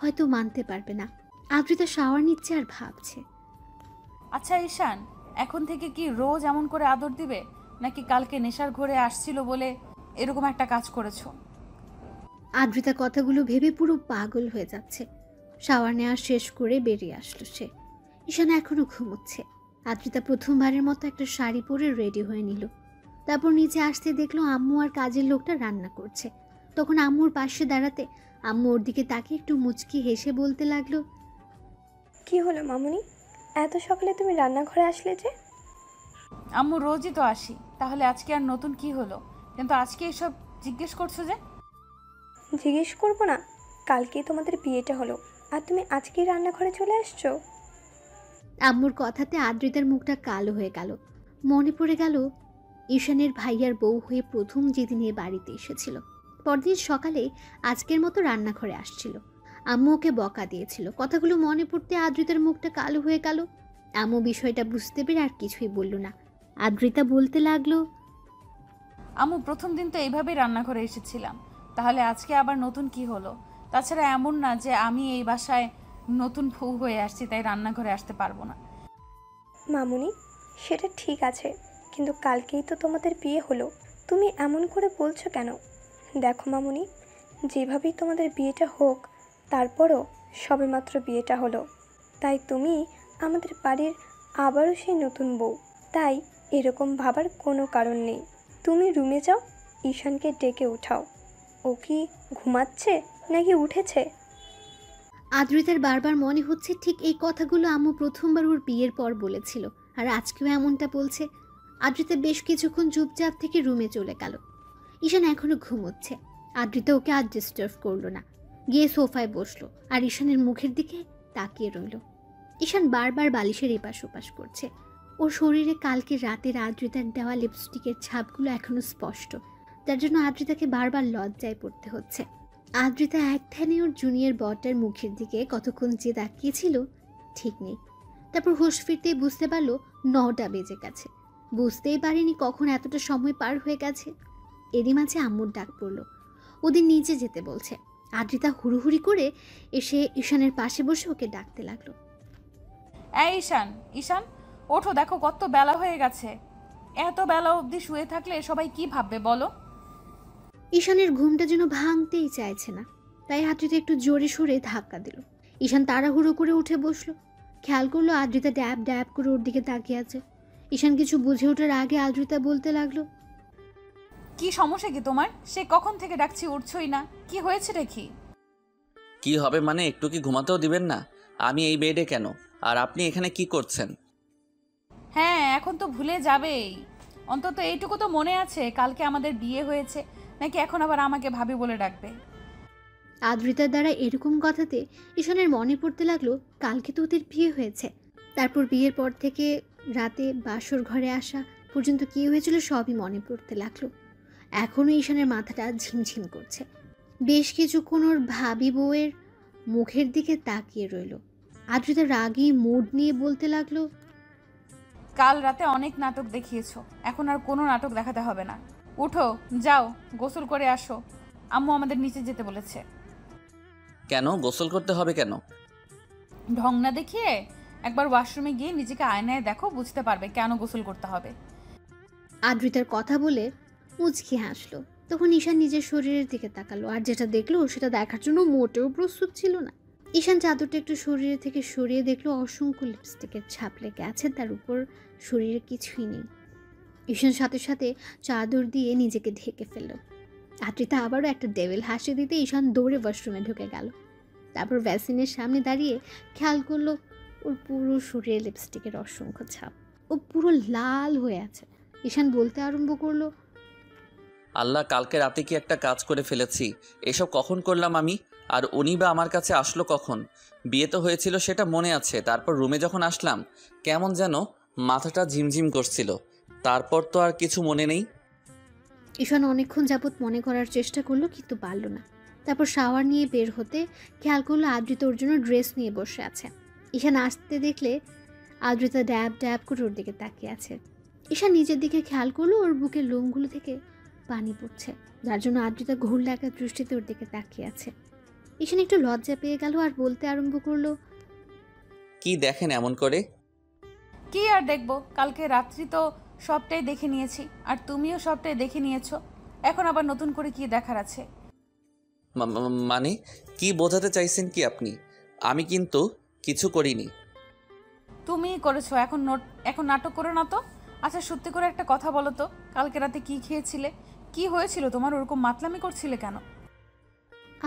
হয়তো মানতে পারবে না। আদ্রিতা শাওয়ার নিচ্ছে আর ভাবছে, আচ্ছা ঈশান, এখন থেকে কি রোজ এমন করে আদর দিবে, নাকি কালকে নেশার ঘরে আসছিল বলে এরকম একটা কাজ করেছো? আদ্রিতা কথাগুলো ভেবে পুরো পাগল হয়ে যাচ্ছে। শাওয়ার নেওয়া শেষ করে বেরিয়ে আসলো সে। ঈশান এখনো ঘুমোচ্ছে। আদ্রিতা প্রথমবারের মতো একটা শাড়ি পরে রেডি হয়ে নিল। তারপর নিচে আসতে দেখলো আম্মু আর কাজের লোকটা রান্না করছে। তখন আম্মুর পাশে দাঁড়াতে আম্মু ওর দিকে তাকিয়ে একটু মুচকি হেসে বলতে লাগলো, কি হলো মামুনি, এত সকালে তুমি রান্নাঘরে আসলে যে? আম্মু রোজই তো আসি, তাহলে আজকে আর নতুন কি হলো? কিন্তু আজকে এসব জিজ্ঞেস করছো যে? জিজ্ঞেস করবো না? কালকেই তোমাদের বিয়েটা হলো, আর তুমি আজকেই রান্নাঘরে চলে আসছো? আম্মুর কথাতে আদ্রিতার মুখটা কালো হয়ে গেল। মনে পড়ে গেল ঈশানের ভাইয়ার বউ হয়ে প্রথম যেদিন এ বাড়িতে এসেছিল। পরদিন সকালে আজকের মতো রান্নাঘরে আসছিল। আম্মু ওকে বকা দিয়েছিল। কথাগুলো মনে পড়তে আদ্রিতার মুখটা কালো হয়ে গেল। আম্মু বিষয়টা বুঝতে পেরে আর কিছুই বলল না। আদ্রিতা বলতে লাগলো, আম্মু প্রথম দিন তো এইভাবেই রান্নাঘরে এসেছিলাম, তাহলে আজকে আবার নতুন কি হলো? তাছাড়া এমন না যে আমি এই বাসায় নতুন বউ হয়ে আসছি তাই রান্নাঘরে আসতে পারবো না। মামুনি, সেটা ঠিক আছে, কিন্তু কালকেই তো তোমাদের বিয়ে হলো, তুমি এমন করে বলছো কেন? দেখো মামুনি, যেভাবেই তোমাদের বিয়েটা হোক, তারপরও সবেমাত্র বিয়েটা হলো, তাই তুমি আমাদের বাড়ির আবারও সেই নতুন বউ, তাই এরকম ভাবার কোনো কারণ নেই। তুমি রুমে যাও, ঈশানকে ডেকে উঠাও। ও কি ঘুমাচ্ছে নাকি উঠেছে? আদ্রিতার বারবার মনে হচ্ছে ঠিক এই কথাগুলো আম্মু প্রথমবার ওর বিয়ের পর বলেছিল, আর আজকেও এমনটা বলছে। আদ্রিতা বেশ কিছুক্ষণ চুপচাপ থেকে রুমে চলে গেল। ঈশান এখনো ঘুমোচ্ছে। আদ্রিতা ওকে আর ডিস্টার্ব করলো না, গিয়ে সোফায় বসলো আর ঈশানের মুখের দিকে তাকিয়ে রইল। ঈশান বারবার বালিশের এপাশ ওপাশ করছে। ওর শরীরে কালকে রাতের আদ্রিতার দেওয়া লিপস্টিকের ছাপগুলো এখনো স্পষ্ট, যার জন্য আদ্রিতাকে বারবার লজ্জায় পড়তে হচ্ছে। আদ্রিতা এক ধ্যানে ওর জুনিয়র বরটার মুখের দিকে কতক্ষণ যে তাকিয়েছিল ঠিক নেই। তারপর হুঁশ ফিরতেই বুঝতে পারলো 9টা বেজে গেছে। বুঝতেই পারেনি কখন এতটা সময় পার হয়ে গেছে। এরই মাঝে আম্মুর ডাক পড়লো, ওদের নিচে যেতে বলছে। আদ্রিতা হুড়ুহুড়ি করে এসে ঈশানের পাশে বসে ওকে ডাকতে লাগলো। এই ঈশান, ঈশান ওঠো, দেখো কত বেলা হয়ে গেছে। এত বেলা অবধি শুয়ে থাকলে সবাই কি ভাববে বলো? ঈশানের ঘুমটা যেন ভাঙতেই চাইছে না, তাই আদ্রিতা একটু জোরে সোরে ধাক্কা দিল। ঈশান তাড়াহুড়ো করে উঠে বসলো। খেয়াল করলো আদ্রিতা ড্যাব ড্যাব করে ওর দিকে তাকিয়ে আছে। ঈশান কিছু বুঝে ওঠার আগে আদ্রিতা বলতে লাগলো, কি সমস্যা কি তোমার? সে কখন থেকে ডাকছি, উঠছই না, কি হয়েছে দেখি? কি হবে মানে, একটু কি ঘুমাতেও দিবেন না? আমি এই বেডে কেন, আর আপনি এখানে কি করছেন? হ্যাঁ, এখন তো ভুলে যাবেই। অন্তত এইটুকু তো মনে আছে কালকে আমাদের বিয়ে হয়েছে, নাকি এখন আবার আমাকে ভাবি বলে ডাকবে? আদ্রিতার দ্বারা এরকম কথাতে ঈশানের মনে পড়তে লাগলো কালকে তো ওদের বিয়ে হয়েছে। তারপর বিয়ের পর থেকে রাতে বাসর ঘরে আসা পর্যন্ত কী হয়েছিল সবই মনে পড়তে লাগলো। এখনও ঈশানের মাথাটা ঝিমঝিম করছে। বেশ কিছুক্ষণ ওর ভাবি বউয়ের মুখের দিকে তাকিয়ে রইল। আদ্রিতা রাগী মুড নিয়ে বলতে লাগলো, কাল রাতে অনেক নাটক দেখিয়েছো, এখন আর কোনো নাটক দেখাতে হবে না। উঠো, যাও গোসল করে আসো, আম্মু আমাদের নিচে যেতে বলেছে। কেন গোসল করতে হবে কেন? ঢং না দেখিয়ে একবার ওয়াশরুমে গিয়ে নিজেকে আয়নায় দেখো, বুঝতে পারবে কেন গোসল করতে হবে। আদ্রিতার কথা বলে মুচকি হাসলো। তখন ঈশান নিজের শরীরের দিকে তাকালো, আর যেটা দেখলো সেটা দেখার জন্য মোটেও প্রস্তুত ছিল না। ঈশান চাদরটা একটু শরীরে থেকে সরিয়ে দেখলো অসংখ্য লিপস্টিকের ছাপ লেগে আছে, তার উপর শরীরে কিছুই নেই। ঈশান সাথে সাথে চাদর দিয়ে নিজেকে ঢেকে ফেলল। আদ্রিতা আবারও একটা ডেভিল হাসি দিতে ঈশান দৌড়ে ওয়াশরুমে ঢুকে গেল। তারপর ভ্যাসিনের সামনে দাঁড়িয়ে খেয়াল করলো ওর পুরো শরীরে লিপস্টিকের অসংখ্য ছাপ। ও পুরো লাল হয়ে আছে। ঈশান বলতে আরম্ভ করলো, আল্লাহ, কালকে রাতে কি একটা কাজ করে ফেলেছি। এসব কখন করলাম আমি? আর উনি বা আমার কাছে আসলো কখন? বিয়ে তো হয়েছিল সেটা মনে আছে, তারপর রুমে যখন আসলাম কেমন যেন মাথাটা ঝিমঝিম করছিল, তারপর তো আর কিছু মনে নেই। ঈশান অনেকক্ষণ যাবৎ মনে করার চেষ্টা করলো, কিন্তু পারল না। তারপর শাওয়ার নিয়ে বের হতে খেয়াল করলো আদ্রিতা ওর জন্য ড্রেস নিয়ে বসে আছে। ঈশান আসতে দেখলে আদ্রিতা ড্যাব ড্যাব করে ওর দিকে তাকিয়ে আছে। ঈশান নিজের দিকে খেয়াল করলো ওর বুকের লোমগুলো থেকে পানি পড়ছে, যার জন্য আদ্রিতা ঘোর লাগা দৃষ্টিতে ওর দিকে তাকিয়ে আছে। ঈশান একটু লজ্জা পেয়ে গেল আর বলতে আরম্ভ করলো, কি দেখেন এমন করে? কি আর দেখবো, কালকে রাত্রি তো সবটাই দেখে নিয়েছি, আর তুমিও সবটাই দেখে নিয়েছো। এখন আবার নতুন করে কি দেখার আছে? মানে কি বোঝাতে চাইছেন কি আপনি? আমি কিন্তু কিছু করিনি। তুমিই করেছো, এখন নাটক করো না তো। আচ্ছা সত্যি করে একটা কথা বলো তো, কালকে রাতে কি খেয়েছিলে? কি হয়েছিল তোমার? ওরকম মাতলামি করছিলে কেন?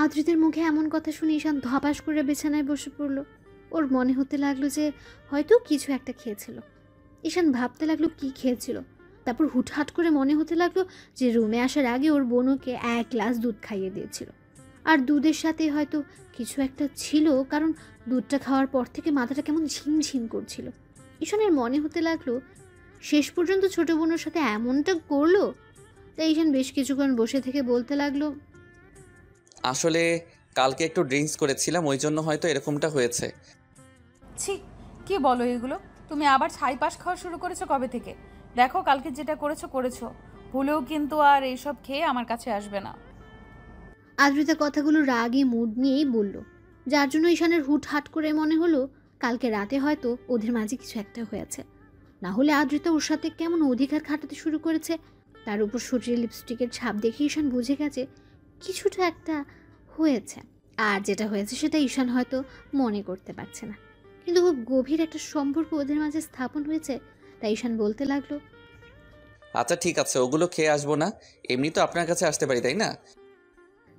আদ্রিতার মুখে এমন কথা শুনে ঈশান ধপাস করে বিছানায় বসে পড়ল। ওর মনে হতে লাগলো যে হয়তো কিছু একটা খেয়েছিল। ঈশান ভাবতে লাগলো কি খেয়েছিল। তারপর হুটহাট করে মনে হতে লাগলো যে রুমে আসার আগে ওর বোনকে 1 গ্লাস দুধ খাইয়ে দিয়েছিল। আর দুধের সাথে হয়তো কিছু একটা ছিল, কারণ দুধটা খাওয়ার পর থেকে মাথাটা কেমন ঝিমঝিম করছিল। ঈশানের মনে হতে লাগলো শেষ পর্যন্ত ছোট বোনের সাথে এমনটা করলো। তাই ঈশান বেশ কিছুক্ষণ বসে থেকে বলতে লাগলো, আসলে কালকে একটু ড্রিঙ্কস করেছিলাম, ওই জন্য হয়তো এরকমটা হয়েছে। ছি, কি বলো এগুলো? তুমি আবার ছাই পাশ খাওয়া শুরু করেছো কবে থেকে? দেখো, কালকে যেটা করেছো ভুলেও কিন্তু আর এইসব খেয়ে আমার কাছে আসবে না। আদ্রিতা কথাগুলো রাগে মুড নিয়েই বলল, যার জন্য ঈশানের হুটহাট করে মনে হলো কালকে রাতে হয়তো ওদের মাঝে কিছু একটা হয়েছে। না হলে আদ্রিতা ওর সাথে কেমন অধিকার খাটাতে শুরু করেছে। তার উপর শরীরে লিপস্টিকের ছাপ দেখে ঈশান বুঝে গেছে কিছুটা একটা হয়েছে। আর যেটা হয়েছে সেটা ঈশান হয়তো মনে করতে পারছে না, কিন্তু খুব গভীর একটা সম্পর্ক ওদের মাঝে স্থাপন হয়েছে। তাই ঈশান বলতে লাগলো, আচ্ছা ঠিক আছে, ওগুলো খেয়ে আসবো না, এমনি তো আপনার কাছে আসতে পারি, তাই না?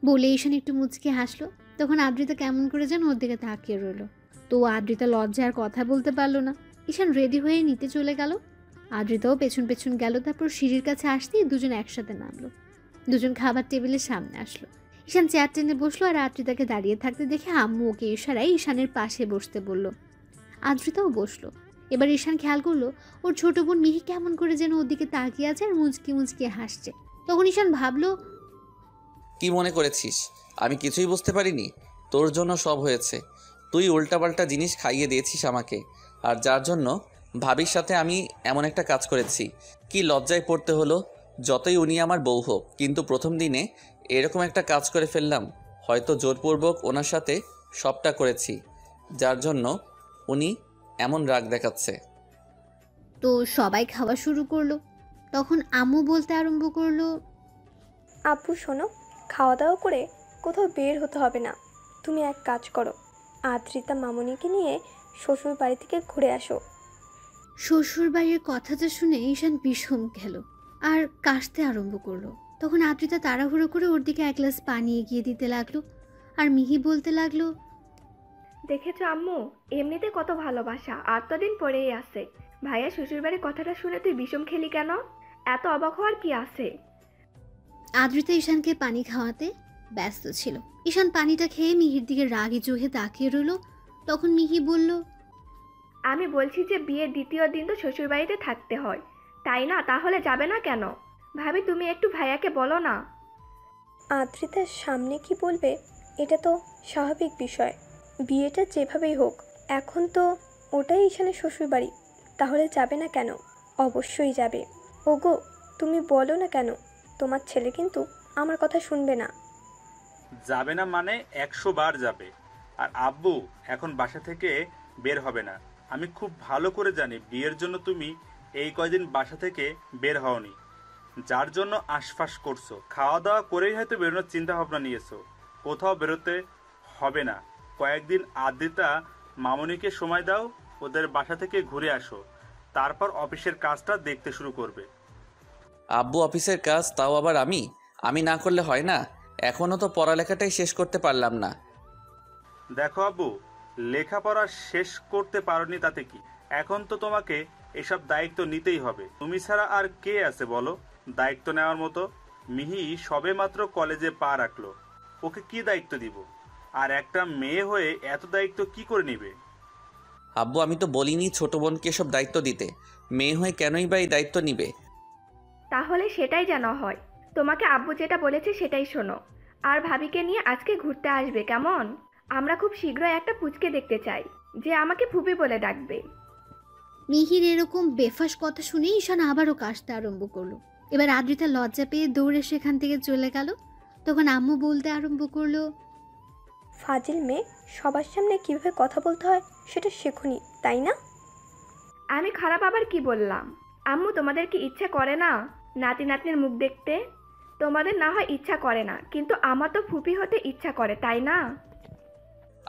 বলে ঈশান একটু মুচকে হাসলো। তখন আদ্রিতা কেমন করে যেন ওর দিকে তাকিয়ে রইল। তো আদ্রিতা লজ্জায় আর কথা বলতে পারলো না। ঈশান রেডি হয়ে নিতে চলে গেল, আদ্রিতাও পেছন পেছন গেল। তারপর সিঁড়ির কাছে আসতেই দুজন একসাথে নামলো। দুজন খাবার টেবিলের সামনে আসলো। ঈশান চেয়ার টেনে বসলো, আর আদ্রিতাকে দাঁড়িয়ে থাকতে দেখে আম্মু ওকে ইশারায় ঈশানের পাশে বসতে বলল। আদ্রিতাও বসলো। এবার ঈশান খেয়াল করলো ওর ছোট বোন মিহি কেমন করে যেন ওর দিকে তাকিয়ে আছে আর মুচকি মুচকি হাসছে। তখন ঈশান ভাবলো, কি মনে করেছিস আমি কিছুই বুঝতে পারিনি? তোর জন্য সব হয়েছে। তুই উল্টাপাল্টা জিনিস খাইয়ে দিয়েছিস আমাকে, আর যার জন্য ভাবির সাথে আমি এমন একটা কাজ করেছি। কি লজ্জায় পড়তে হলো। যতই উনি আমার বউ হোক, কিন্তু প্রথম দিনে এরকম একটা কাজ করে ফেললাম। হয়তো জোরপূর্বক ওনার সাথে সবটা করেছি, যার জন্য উনি এমন রাগ দেখাচ্ছে। তো সবাই খাওয়া শুরু করলো। তখন আম্মু বলতে আরম্ভ করলো, আপু শোনো, খাওয়া দাওয়া করে কোথাও বের হতে হবে না। তুমি এক কাজ করো, আদ্রিতা মামুনিকে নিয়ে শ্বশুর বাড়ি থেকে ঘুরে আসো। শ্বশুর বাড়ির কথাটা শুনে ঈশান বিষম খেল আর কাশতে আরম্ভ করলো। তখন আদ্রিতা তাড়াহুড়ো করে ওর দিকে 1 গ্লাস পানি এগিয়ে দিতে লাগলো। আর মিহি বলতে লাগলো, দেখেছো আম্মু, এমনিতে কত ভালোবাসা, আর তো দিন পরেই আছে। ভাইয়া শ্বশুরবাড়ির কথাটা শুনে তুই বিষম খেলি কেন? এত অবাক হওয়ার কি আছে? আদ্রিতা ঈশানকে পানি খাওয়াতে ব্যস্ত ছিল। ঈশান পানিটা খেয়ে মিহির দিকে রাগি চোখে তাকিয়ে রইল। তখন মিহি বলল, আমি বলছি যে বিয়ের দ্বিতীয় দিন তো শ্বশুরবাড়িতে থাকতে হয়, তাই না? তাহলে যাবে না কেন? ভাবি, তুমি একটু ভাইয়াকে বলো না। আদ্রিতার সামনে কি বলবে এটা তো স্বাভাবিক বিষয়। বিয়েটা যেভাবেই হোক, এখন তো ওটাই ঈশানের শ্বশুর বাড়ি, তাহলে যাবে না কেন? অবশ্যই যাবে। ওগো, তুমি বলো না কেন? তোমার ছেলে কিন্তু আমার কথা শুনবে না। যাবে না মানে 100 বার যাবে। আর আব্বু এখন বাসা থেকে বের হবে না। আমি খুব ভালো করে জানি বিয়ের জন্য তুমি এই কয়দিন বাসা থেকে বের হওনি, যার জন্য আশফাস করছো। খাওয়া দাওয়া করেই হয়তো বেরোনোর চিন্তা ভাবনা নিয়েছো। কোথাও বেরোতে হবে না। কয়েকদিন আদ্রিতা মামনিকে সময় দাও, ওদের বাসা থেকে ঘুরে আসো, তারপর অফিসের কাজটা দেখতে শুরু করবে। আব্বু অফিসের কাজ, তাও আবার আমি না করলে হয় না? এখনও তো পড়ালেখাটাই শেষ করতে পারলাম না। দেখো আব্বু, লেখাপড়া শেষ করতে পারোনি তাতে কি? এখন তো তোমাকে এসব দায়িত্ব নিতেই হবে। তুমি ছাড়া আর কে আছে বলো দায়িত্ব নেওয়ার মতো? মিহি সবে মাত্র কলেজে পা রাখলো, ওকে কি দায়িত্ব দিব? আর একটা মেয়ে হয়ে এত দায়িত্ব কি করে নিবে? আব্বু, আমি তো বলিনি ছোট বোনকে সব দায়িত্ব দিতে। মেয়ে হয়ে কেনই বা এই দায়িত্ব নিবে? তাহলে সেটাই যেন হয়। তোমাকে আব্বু যেটা বলেছে সেটাই শোনো। আর ভাবিকে নিয়ে আজকে ঘুরতে আসবে, কেমন? আমরা খুব শীঘ্রই একটা পুচকে দেখতে চাই যে আমাকে ফুপি বলে ডাকবে। মিহির এরকম বেফাস কথা শুনে ঈশান আবারও কাশতে আরম্ভ করলো। এবার আদ্রিতা লজ্জা পেয়ে দৌড়ে সেখান থেকে চলে গেল। তখন আম্মু বলতে আরম্ভ করলো, ফাজিল মেয়ে, সবার সামনে কীভাবে কথা বলতে হয় সেটা শেখুনি, তাই না? আমি খারাপ আবার কি বললাম? আম্মু, তোমাদের কি ইচ্ছা করে না নাতি নাতনির মুখ দেখতে? তোমাদের না হয় ইচ্ছা করে না, কিন্তু আমার তো ফুপি হতে ইচ্ছা করে, তাই না?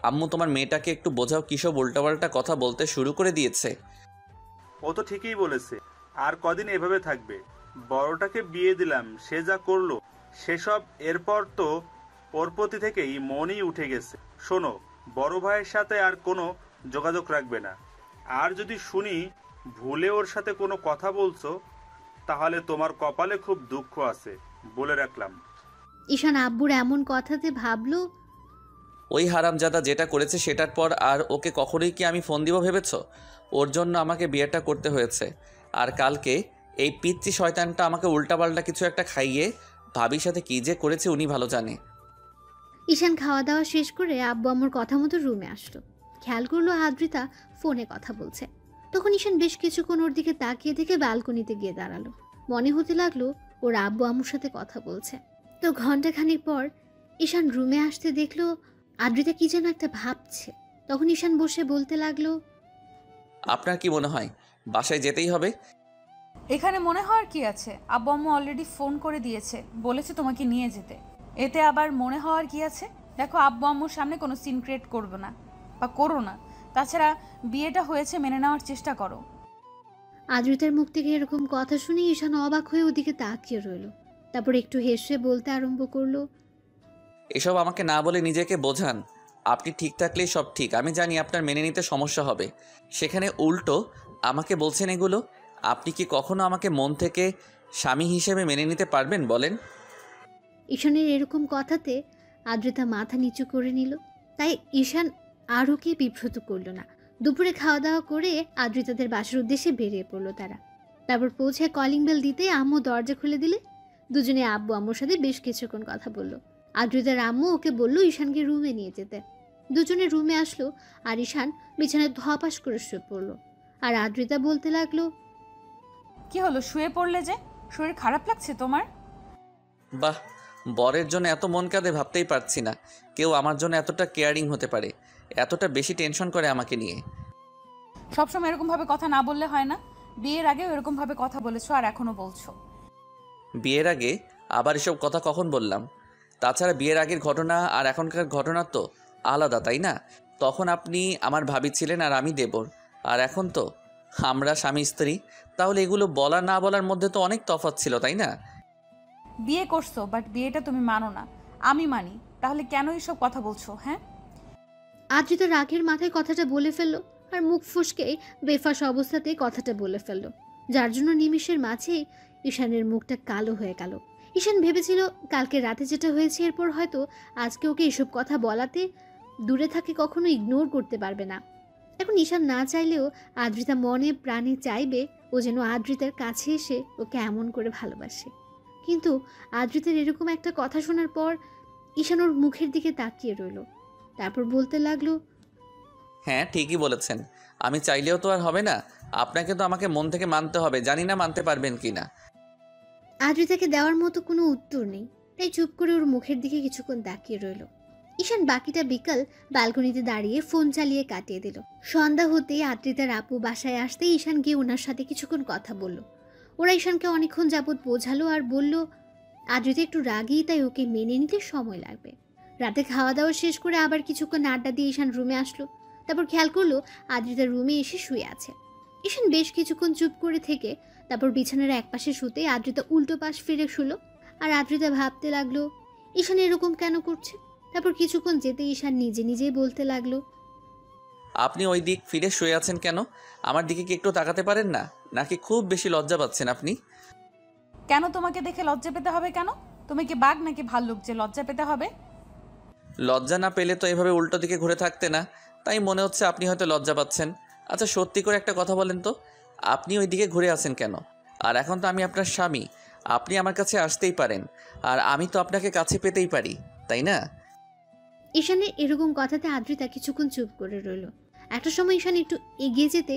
আম্মু, তোমার মেয়েটাকে একটু বোঝাও, কিসব উল্টাপাল্টা কথা বলতে শুরু করে দিয়েছে। ও তো ঠিকই বলেছে, আর কদিন এভাবে থাকবে। বড়টাকে বিয়ে দিলাম, সে যা করলো সেসব এরপর তো ওর প্রতি থেকেই মনই উঠে গেছে। শোনো, বড় ভাইয়ের সাথে আর কোনো যোগাযোগ রাখবে না। আর যদি শুনি ভুলে ওর সাথে কোনো কথা বলছো, তাহলে তোমার কপালে খুব দুঃখ আছে, বলে রাখলাম। ঈশান আব্বুর এমন কথাতে ভাবলো ওই হারামজাদা যেটা করেছে সেটার পর আর ওকে কখনোই কি আমি ফোন দিব ভেবেছ? ওর জন্য আমাকে বিয়েটা করতে হয়েছে। আর কালকে এই পিচ্চি শয়তানটা আমাকে উল্টাপাল্টা কিছু একটা খাইয়ে ভাবির সাথে কী যে করেছে উনি ভালো জানে। ঈশান খাওয়া দাওয়া শেষ করে আব্বু আম্মুর কথা মতো রুমে আসলো। খেয়াল করলো আদ্রিতা ফোনে কথা বলছে। তখন ঈশান বেশ কিছুক্ষণ ওর দিকে তাকিয়ে থেকে ব্যালকনিতে গিয়ে দাঁড়ালো। মনে হতে লাগলো ওর আব্বু আম্মুর সাথে কথা বলছে। তো ঘন্টাখানিক পর ঈশান রুমে আসতে দেখলো আদ্রিতা কি যেন একটা ভাবছে। তখন ঈশান বসে বলতে লাগলো, আপনার কি মনে হয় বাসায় যেতেই হবে? এখানে মনে হওয়ার কি আছে? আব্বু আম্মু অলরেডি ফোন করে দিয়েছে, বলেছে তোমাকে নিয়ে যেতে। এতে আবার মনে হওয়ার কি আছে? দেখো, আব্বু আম্মুর সামনে কোনো সিন ক্রিয়েট করবে না বা করো না। তাছাড়া বিয়েটা হয়েছে, মেনে নেওয়ার চেষ্টা করো। আদ্রিতার মুখ থেকে এরকম কথা শুনে ঈশান অবাক হয়ে ওদিকে তাকিয়ে রইল। তারপর একটু হেসে বলতে আরম্ভ করলো, এসব আমাকে না বলে নিজেকে বোঝান। আপনি ঠিক থাকলেই সব ঠিক। আমি জানি আপনার মেনে নিতে সমস্যা হবে, সেখানে উল্টো আমাকে বলছেন এগুলো। আপনি কি কখনো আমাকে মন থেকে স্বামী হিসেবে মেনে নিতে পারবেন বলেন? ঈশানের এরকম কথাতে আদ্রিতা মাথা নিচু করে নিল। তাই ঈশান আরও কে বিব্রত করলো না। দুপুরে খাওয়া দাওয়া করে আদ্রিতাদের বাসার উদ্দেশ্যে বেরিয়ে পড়লো তারা। তারপর পৌঁছে কলিং বেল দিতে আম্মু দরজা খুলে দিলে। দুজনে আব্বু আম্মুর সাথে বেশ কিছুক্ষণ কথা বলল। আদ্রিতার আম্মু ওকে বলল ঈশানকে রুমে নিয়ে যেতে। দুজনে রুমে আসলো আর ঈশান বিছানায় ধপাস করে শুয়ে পড়লো। আর আদ্রিতা বলতে লাগলো, কি হলো, শুয়ে পড়লে যে? শরীর খারাপ লাগছে তোমার? বাহ, বরের জন্য এত মন কাঁদে ভাবতেই পারছি না কেউ আমার জন্য এতটা কেয়ারিং হতে পারে, এতটা বেশি টেনশন করে আমাকে নিয়ে। সবসময় এরকমভাবে কথা না বললে হয় না? বিয়ের আগেও এরকমভাবে কথা বলেছো আর এখনো বলছো। বিয়ের আগে আবার এসব কথা কখন বললাম? তাছাড়া বিয়ের আগের ঘটনা আর এখনকার ঘটনা তো আলাদা, তাই না? তখন আপনি আমার ভাবি ছিলেন আর আমি দেবর, আর এখন তো আমরা স্বামী স্ত্রী। তাহলে এগুলো বলা না বলার মধ্যে তো অনেক তফাৎ ছিল, তাই না? বিয়ে করছো, বাট বিয়েটা তুমি মানো না, আমি মানি। তাহলে কেন এইসব কথা বলছো? হ্যাঁ, আদ্রিতা রাগের মাথায় কথাটা বলে ফেললো আর মুখ ফসকে বেফাস অবস্থাতেই কথাটা বলে ফেললো, যার জন্য নিমিষের মাঝে ঈশানের মুখটা কালো হয়ে গেল। ঈশান ভেবেছিল কালকে রাতে যেটা হয়েছে এরপর হয়তো আজকে ওকে এসব কথা বলাতে দূরে থাকে কখনো ইগনোর করতে পারবে না। এখন ঈশান না চাইলেও আদ্রিতা মনে প্রাণে চাইবে ও যেন আদ্রিতার কাছে এসে ওকে এমন করে ভালোবাসে। কিন্তু আদ্রিতার এরকম একটা কথা শোনার পর ঈশান ওর মুখের দিকে তাকিয়ে রইল। তারপর বলতে লাগলো, হ্যাঁ, ঠিকই বলেছেন। আমি চাইলেও তো আর হবে না, আপনাকে তো আমাকে মন থেকে মানতে হবে। জানি না মানতে পারবেন কি না। আদ্রিতাকে দেওয়ার মতো কোনো উত্তর নেই, তাই চুপ করে ওর মুখের দিকে কিছুক্ষণ তাকিয়ে রইল। ঈশান বাকিটা বিকাল ব্যালকনিতে দাঁড়িয়ে ফোন চালিয়ে কাটিয়ে দিল। সন্ধ্যা হতেই আদ্রিতার আপু বাসায় আসতে ঈশান গিয়ে ওনার সাথে কিছুক্ষণ কথা বলল। ওরা ঈশানকে অনেকক্ষণ যাবৎ বোঝালো আর বলল আদ্রিতা একটু রাগী, তাই ওকে মেনে নিতে সময় লাগবে। রাতে খাওয়া দাওয়া শেষ করে আবার কিছুক্ষণ আড্ডা দিয়ে ঈশান রুমে আসলো। তারপর খেয়াল করলো আদ্রিতা রুমে এসে শুয়ে আছে। ঈশান বেশ কিছুক্ষণ চুপ করে থেকে তারপর বিছানার একপাশে শুতে আদ্রিতা উল্টো পাশ ফিরে শুলো। আর আদ্রিতা ভাবতে লাগলো ঈশান এরকম কেন করছে। তারপর কিছুক্ষণ যেতে ঈশান নিজে নিজেই বলতে লাগলো, আপনি ওই দিক ফিরে শুয়ে আছেন কেন? আমার দিকে কি একটু তাকাতে পারেন না? নাকি খুব বেশি লজ্জা পাচ্ছেন আপনি? কেন তোমাকে দেখে লজ্জা পেতে হবে? কেন, তুমি কি বাঘ নাকি ভাল্লুক যে লজ্জা পেতে হবে? লজ্জা না পেলে তো এভাবে উল্টো দিকে ঘুরে থাকতে না, তাই মনে হচ্ছে আপনি হয়তো লজ্জা পাচ্ছেন। আচ্ছা, সত্যি করে একটা কথা বলেন তো, আপনি ওই দিকে ঘুরে আছেন কেন? আর এখন তো আমি আপনার স্বামী, আপনি আমার কাছে আসতেই পারেন, আর আমি তো আপনাকে কাছে পেতেই পারি, তাই না? ঈশানের এরকম কথাতে আদ্রিতা কিছুক্ষণ চুপ করে রইল। একটা সময় ঈশান একটু এগিয়ে যেতে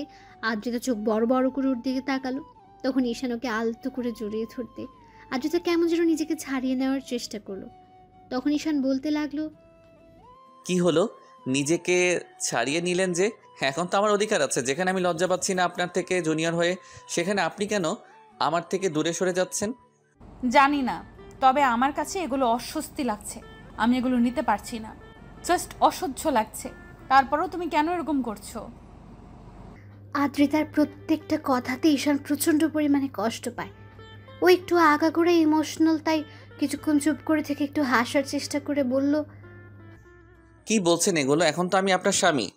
আদ্রিতা চোখ বড় বড় করে ওর দিকে তাকালো। তখন ঈশান ওকে আলতো করে জড়িয়ে ধরতে আদ্রিতা কেমন যেন নিজেকে ছাড়িয়ে নেওয়ার চেষ্টা করলো। তখন ঈশান বলতে লাগলো, কি হলো, নিজেকে ছাড়িয়ে নিলেন যে? এখন তো আমার অধিকার আছে, যেখানে আমি লজ্জা পাচ্ছি না আপনার থেকে জুনিয়র হয়ে, সেখানে আপনি কেন আমার থেকে দূরে সরে যাচ্ছেন? জানি না, তবে আমার কাছে এগুলো অস্বস্তি লাগছে। আমি এগুলো নিতে পারছি না, জাস্ট অসহ্য লাগছে। তারপরেও তুমি কেন এরকম করছো? আদ্রিতার প্রত্যেকটা কথাতে ঈশান প্রচণ্ড পরিমাণে কষ্ট পায়। ও একটু আগাগোড়া ইমোশনাল, তাই কিছুক্ষণ চুপ করে থেকে একটু হাসার চেষ্টা করে বলল, কি বলছেন এগুলো? এখন তো আমি আপনার স্বামী,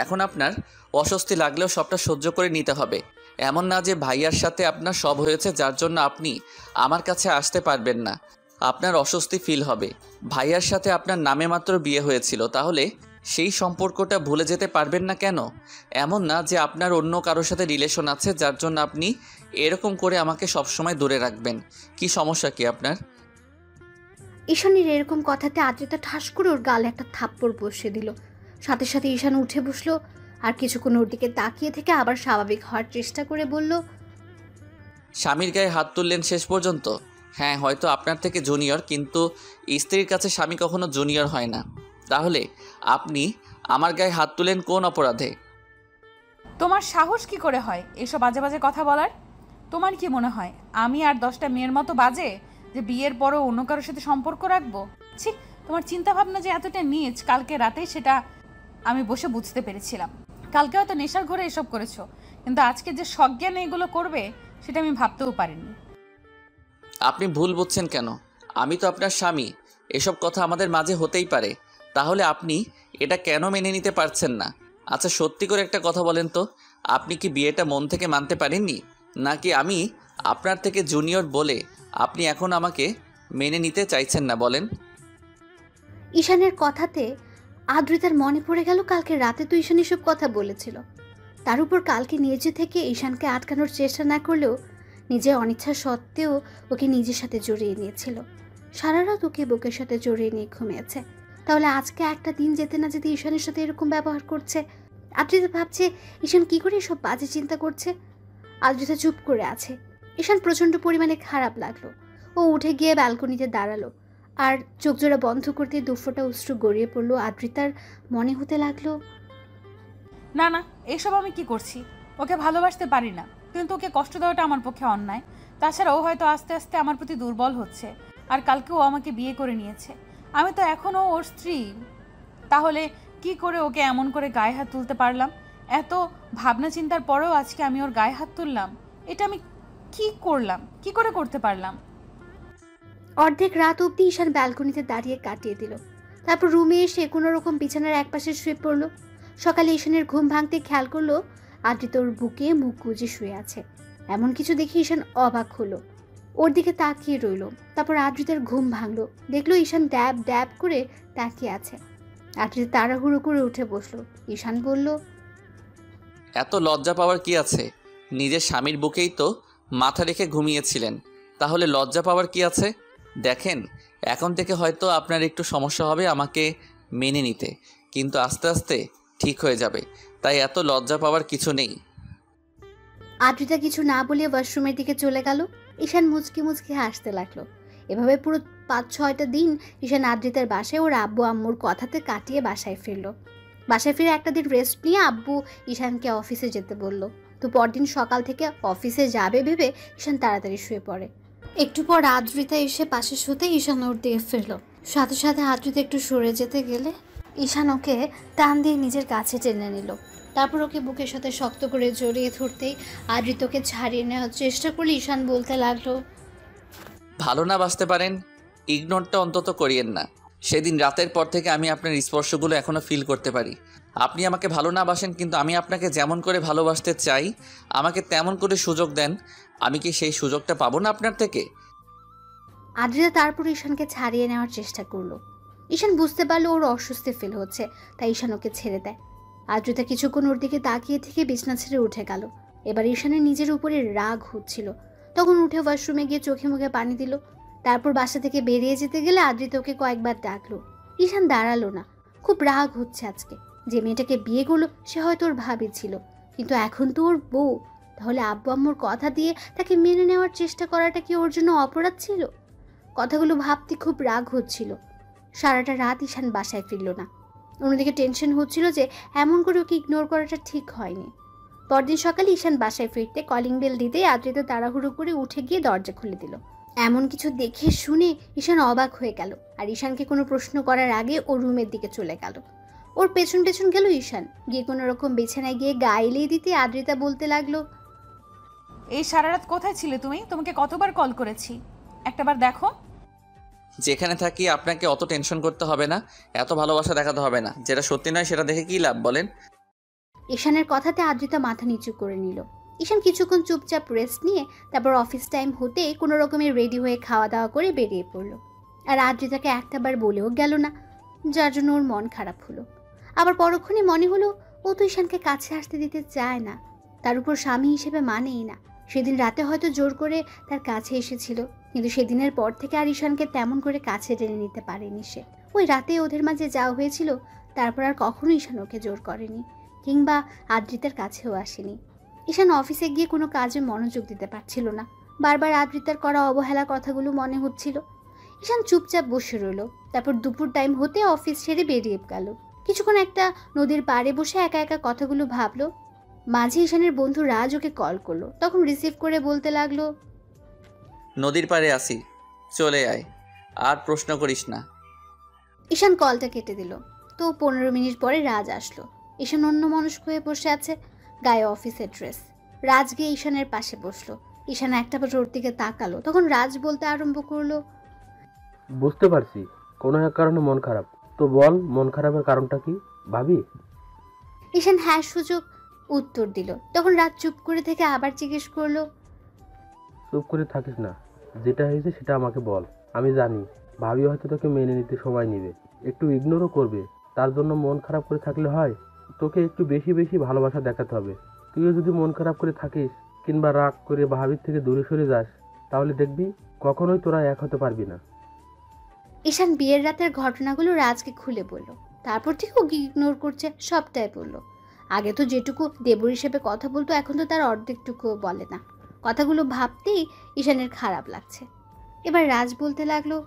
এখন আপনার অস্বস্তি লাগলেও সবটা সহ্য করে নিতে হবে। এমন না যে ভাইয়ার সাথে আপনার সব হয়েছে যার জন্য আপনি আমার কাছে আসতে পারবেন না, আপনার অস্বস্তি ফিল হবে। ভাইয়ার সাথে আপনার নামে মাত্র বিয়ে হয়েছিল, তাহলে সেই সম্পর্কটা ভুলে যেতে পারবেন না কেন? এমন না যে আপনার অন্য কারোর সাথে রিলেশন আছে যার জন্য আপনি এরকম করে আমাকে সবসময় দূরে রাখবেন। কি সমস্যা কি আপনার? ঈশানের এরকম কথাতে আদ্রিতা ঠাস করে ওর গালে একটা থাপ্পড় বসিয়ে দিল। সাথে সাথে ঈশান উঠে বসলো আর কিছুক্ষণ ওর দিকে তাকিয়ে থেকে আবার স্বাভাবিক হওয়ার চেষ্টা করে বলল, স্বামীর গায়ে হাত তুললেন শেষ পর্যন্ত? হ্যাঁ, হয়তো আপনার থেকে জুনিয়র, কিন্তু স্ত্রীর কাছে স্বামী কখনো জুনিয়র হয় না। তাহলে আপনি আমার গায়ে হাত তুলেন কোন অপরাধে? তোমার সাহস কি করে হয় এসব বাজে বাজে কথা বলার? তোমার কি মনে হয় আমি আর 10টা মেয়ের মতো বাজে যে বিয়ের পরও অন্য কারোর সাথে সম্পর্ক রাখবো? ছি, তোমার চিন্তা ভাবনা যে এতটা নীচ কালকে রাতেই সেটা আমি বসে বুঝতে পেরেছিলাম। কালকে হয়তো নেশার ঘরে এসব করেছো, কিন্তু আজকে যে সজ্ঞানে এগুলো করবে সেটা আমি ভাবতেও পারিনি। আপনি ভুল বুঝছেন কেন? আমি তো আপনার স্বামী, এসব কথা আমাদের মাঝে হতেই পারে। তাহলে আপনি এটা কেন মেনে নিতে পারছেন না? আচ্ছা সত্যি করে একটা কথা বলেন তো, আপনি কি বিয়েটা মন থেকে মানতে পারেননি, নাকি আমি আপনার থেকে জুনিয়র বলে আপনি এখন আমাকে মেনে নিতে চাইছেন না বলেন? ঈশানের কথাতে আদ্রিতার মনে পড়ে গেল কালকে রাতে তো ঈশান এসব কথা বলেছিল। তার উপর কালকে নিজে থেকে ঈশানকে আটকানোর চেষ্টা না করলেও নিজের অনিচ্ছা সত্ত্বেও ওকে নিজের সাথে জড়িয়ে নিয়েছিল। সারা রাত ওকে বুকের সাথে জড়িয়ে নিয়ে ঘুমিয়েছে। তাহলে আজকে একটা দিন যেতে না যেতে ঈশানের সাথে এরকম ব্যবহার করছে। আদ্রিতা ভাবছে ঈশান কি করে এসব বাজে চিন্তা করছে। আদ্রিতা চুপ করে আছে। ঈশান প্রচণ্ড পরিমাণে খারাপ লাগলো। ও উঠে গিয়ে ব্যালকনিতে দাঁড়ালো আর চোখ জোড়া বন্ধ করতে দুফোঁটা অশ্রু গড়িয়ে পড়লো। আদ্রিতার মনে হতে লাগলো, না না, এসব আমি কি করছি? ওকে ভালোবাসতে পারি না, কিন্তু ওকে কষ্ট দেওয়াটা আমার পক্ষে অন্যায়। তাছাড়া ও হয়তো আস্তে আস্তে আমার প্রতি দুর্বল হচ্ছে, আর কালকে ও আমাকে বিয়ে করে নিয়েছে, আমি তো এখনও ওর স্ত্রী। তাহলে কি করে ওকে এমন করে গায়ে হাত তুলতে পারলাম? এত ভাবনা চিন্তার পরেও আজকে আমি ওর গায়ে হাত তুললাম, এটা আমি কি করলাম? কি করে করতে পারলাম? অর্ধেক রাত অবধি ঈশান ব্যালকনিতে দাঁড়িয়ে কাটিয়ে দিল। তারপর রুমে এসে কোনো রকম বিছানার একপাশে শুয়ে পড়লো। সকালে ঈশানের ঘুম ভাঙতে খেয়াল করলো আদ্রিতা ওর বুকে মুখ গুজে শুয়ে আছে। এমন কিছু দেখে ঈশান অবাক হলো, ওর দিকে তাকিয়ে রইল। তারপর আদ্রিতার ঘুম ভাঙলো, দেখলো ঈশান ড্যাব ড্যাব করে তাকিয়ে আছে। আদ্রিতা তাড়াহুড়ো করে উঠে বসলো। ঈশান বলল, এত লজ্জা পাওয়ার কি আছে? নিজের স্বামীর বুকেই তো মাথা রেখে ঘুমিয়েছিলেন, তাহলে লজ্জা পাওয়ার কি আছে? দেখেন, এখন থেকে হয়তো আপনার একটু সমস্যা হবে আমাকে মেনে নিতে, কিন্তু আস্তে আস্তে ঠিক হয়ে যাবে, তাই এত লজ্জা পাওয়ার কিছু নেই। আদ্রিতা কিছু না বলে ওয়াশরুমের দিকে চলে গেল। ঈশান মুচকি মুচকি হাসতে লাগলো। এভাবে পুরো 5-6টা দিন ঈশান আদ্রিতার বাসায় ওর আব্বু আম্মুর কথাতে কাটিয়ে বাসায় ফিরল। বাসায় ফিরে একটা দিন রেস্ট নিয়ে আব্বু ঈশানকে অফিসে যেতে বলল। তো পরদিন সকাল থেকে অফিসে যাবে ভেবে ঈশান তাড়াতাড়ি শুয়ে পড়ে। একটু পর আদ্রিতা এসে পাশে শুতে ঈশান ওর দিকে ফিরল। সাথে সাথে আদ্রিতা একটু সরে যেতে গেলে ঈশান ওকে টান দিয়ে নিজের কাছে টেনে নিল। তারপর ওকে বুকের সাথে শক্ত করে জড়িয়ে ধরতেই আদ্রিতাকে ছাড়িয়ে নেওয়ার চেষ্টা করলে ঈশান বলতে লাগলো, ভালো না বাসতে পারেন, ইগনোরটা অন্তত করিয়েন না। সেদিন রাতের পর থেকে আমি আপনার স্পর্শগুলো এখনও ফিল করতে পারি। আপনি আমাকে ভালো না বাসেন, কিন্তু আমি আপনাকে যেমন করে ভালোবাসতে চাই আমাকে তেমন করে সুযোগ দেন। আমি কি সেই সুযোগটা পাবো না আপনার থেকে? আদ্রিতা তারপর ঈশানকে ছাড়িয়ে নেওয়ার চেষ্টা করলো। ঈশান বুঝতে পারলো ওর অস্বস্তি ফিল হচ্ছে, তাই ঈশান ওকে ছেড়ে দেয়। আদ্রিতা কিছুক্ষণ ওর দিকে তাকিয়ে থেকে বিছনা ছেড়ে উঠে গেল। এবার ঈশানের নিজের উপরে রাগ হচ্ছিল। তখন উঠে ওয়াশরুমে গিয়ে চোখে মুখে পানি দিল। তারপর বাসা থেকে বেরিয়ে যেতে গেলে আদ্রিতা ওকে কয়েকবার ডাকলো। ঈশান দাঁড়ালো না। খুব রাগ হচ্ছে আজকে। যে মেয়েটাকে বিয়ে করলো সে হয়তো ওর ভাবি ছিল, কিন্তু এখন তো ওর বউ। তাহলে আব্বু আম্মুর কথা দিয়ে তাকে মেনে নেওয়ার চেষ্টা করাটা কি ওর জন্য অপরাধ ছিল? কথাগুলো ভাবতে খুব রাগ হচ্ছিল। সারাটা রাত ঈশান বাসায় ফিরল না। অন্যদিকে টেনশন হচ্ছিল যে এমন করে ওকে ইগনোর করাটা ঠিক হয়নি। পরদিন সকালে ঈশান বাসায় ফিরতে কলিং বেল দিতেই আদ্রিতা তাড়াহুড়ো করে উঠে গিয়ে দরজা খুলে দিল। এমন কিছু দেখে শুনে ঈশান অবাক হয়ে গেল, আর ঈশানকে কোনো প্রশ্ন করার আগে ওর রুমের দিকে চলে গেল। ওর পেছন পেছন গেল ঈশান, গিয়ে কোনো রকম বিছানায় গিয়ে গায়ে দিতে আদ্রিতা বলতে লাগলো, এই সারা রাত কোথায় ছিলে তুমি? তোমাকে কতবার কল করেছি, একটাবার দেখো। যেখানে থাকি আপনাকে অত টেনশন করতে হবে না, এত ভালোবাসা দেখাতে হবে না। যেটা সত্যি নয় সেটা দেখে কী লাভ বলেন? ঈশানের কথাতে আদ্রিতা মাথা নিচু করে নিল। ঈশান কিছুক্ষণ চুপচাপ রেস্ট নিয়ে তারপর অফিস টাইম হতে কোনো রকমের রেডি হয়ে খাওয়া দাওয়া করে বেরিয়ে পড়লো। আর আদ্রিতাকে একটাবার বলেও গেল না, যার জন্য ওর মন খারাপ হলো। আবার পরক্ষণে মনে হলো ও তো ঈশানকে কাছে আসতে দিতে চায় না, তার উপর স্বামী হিসেবে মানেই না। সেদিন রাতে হয়তো জোর করে তার কাছে এসেছিল, কিন্তু সেদিনের পর থেকে আর ঈশানকে তেমন করে কাছে টেনে নিতে পারেনি সে। ওই রাতে ওদের মাঝে যাওয়া হয়েছিল, তারপর আর কখনো ঈশান ওকে জোর করেনি, কিংবা আদ্রিতার কাছেও আসেনি। ঈশান অফিসে গিয়ে কোনো কাজে মনোযোগ দিতে পারছিল না, বারবার আদ্রিতার করা অবহেলা কথাগুলো মনে হচ্ছিল। ঈশান চুপচাপ বসে রইল। তারপর দুপুর টাইম হতে অফিস ছেড়ে বেরিয়ে গেল। কিছুক্ষণ একটা নদীর পাড়ে বসে একা একা কথাগুলো ভাবলো। মাঝে ঈশানের বন্ধু রাজ ওকে কল করলো, তখন রিসিভ করে বলতে লাগলো, নদীর পাড়ে আসি, চলে আয়, আর প্রশ্ন করিস না। ঈশান কলটা কেটে দিল। তো 15 মিনিট পরে রাজ আসলো। ঈশান অন্যমনস্ক হয়ে বসে আছে, গায়ে অফিসের ড্রেস। রাজ গিয়ে ঈশানের পাশে বসলো। ঈশান একটাবার ওর দিকে তাকালো, তখন রাজ বলতে আরম্ভ করলো, বুঝতে পারছি কোনো এক কারণে মন খারাপ, তো বল মন খারাপের কারণটা কি ভাবি? ঈশান হ্যাঁ সূচক উত্তর দিল। তখন রাজ চুপ করে থেকে আবার জিজ্ঞেস করলো, চুপ করে থাকিস না, যেটা হয়েছে সেটা আমাকে বল। আমি জানি ভাবি হয়তো তোকে মেনে নিতে সময় নেবে, একটু ইগনোরও করবে। তার জন্য মন খারাপ করে থাকলে হয়? তোকে একটু বেশি বেশি ভালোবাসা দেখাতে হবে। তুইও যদি মন খারাপ করে থাকিস কিংবা রাগ করে ভাবির থেকে দূরে সরে যাস, তাহলে দেখবি কখনোই তোরা এক হতে পারবি না। ঈশান বিয়ের রাতের ঘটনাগুলো রাজকে খুলে বলল। তারপর থেকে ওকে ইগনোর করছে, সবটাই বলল। আগে তো যেটুকু দেবর হিসেবে কথা বলতো, এখন তো তার অর্ধেকটুকুও বলে না। কথাগুলো ভাবতেই ঈশানের খারাপ লাগছে। এবার রাজ বলতে লাগলো,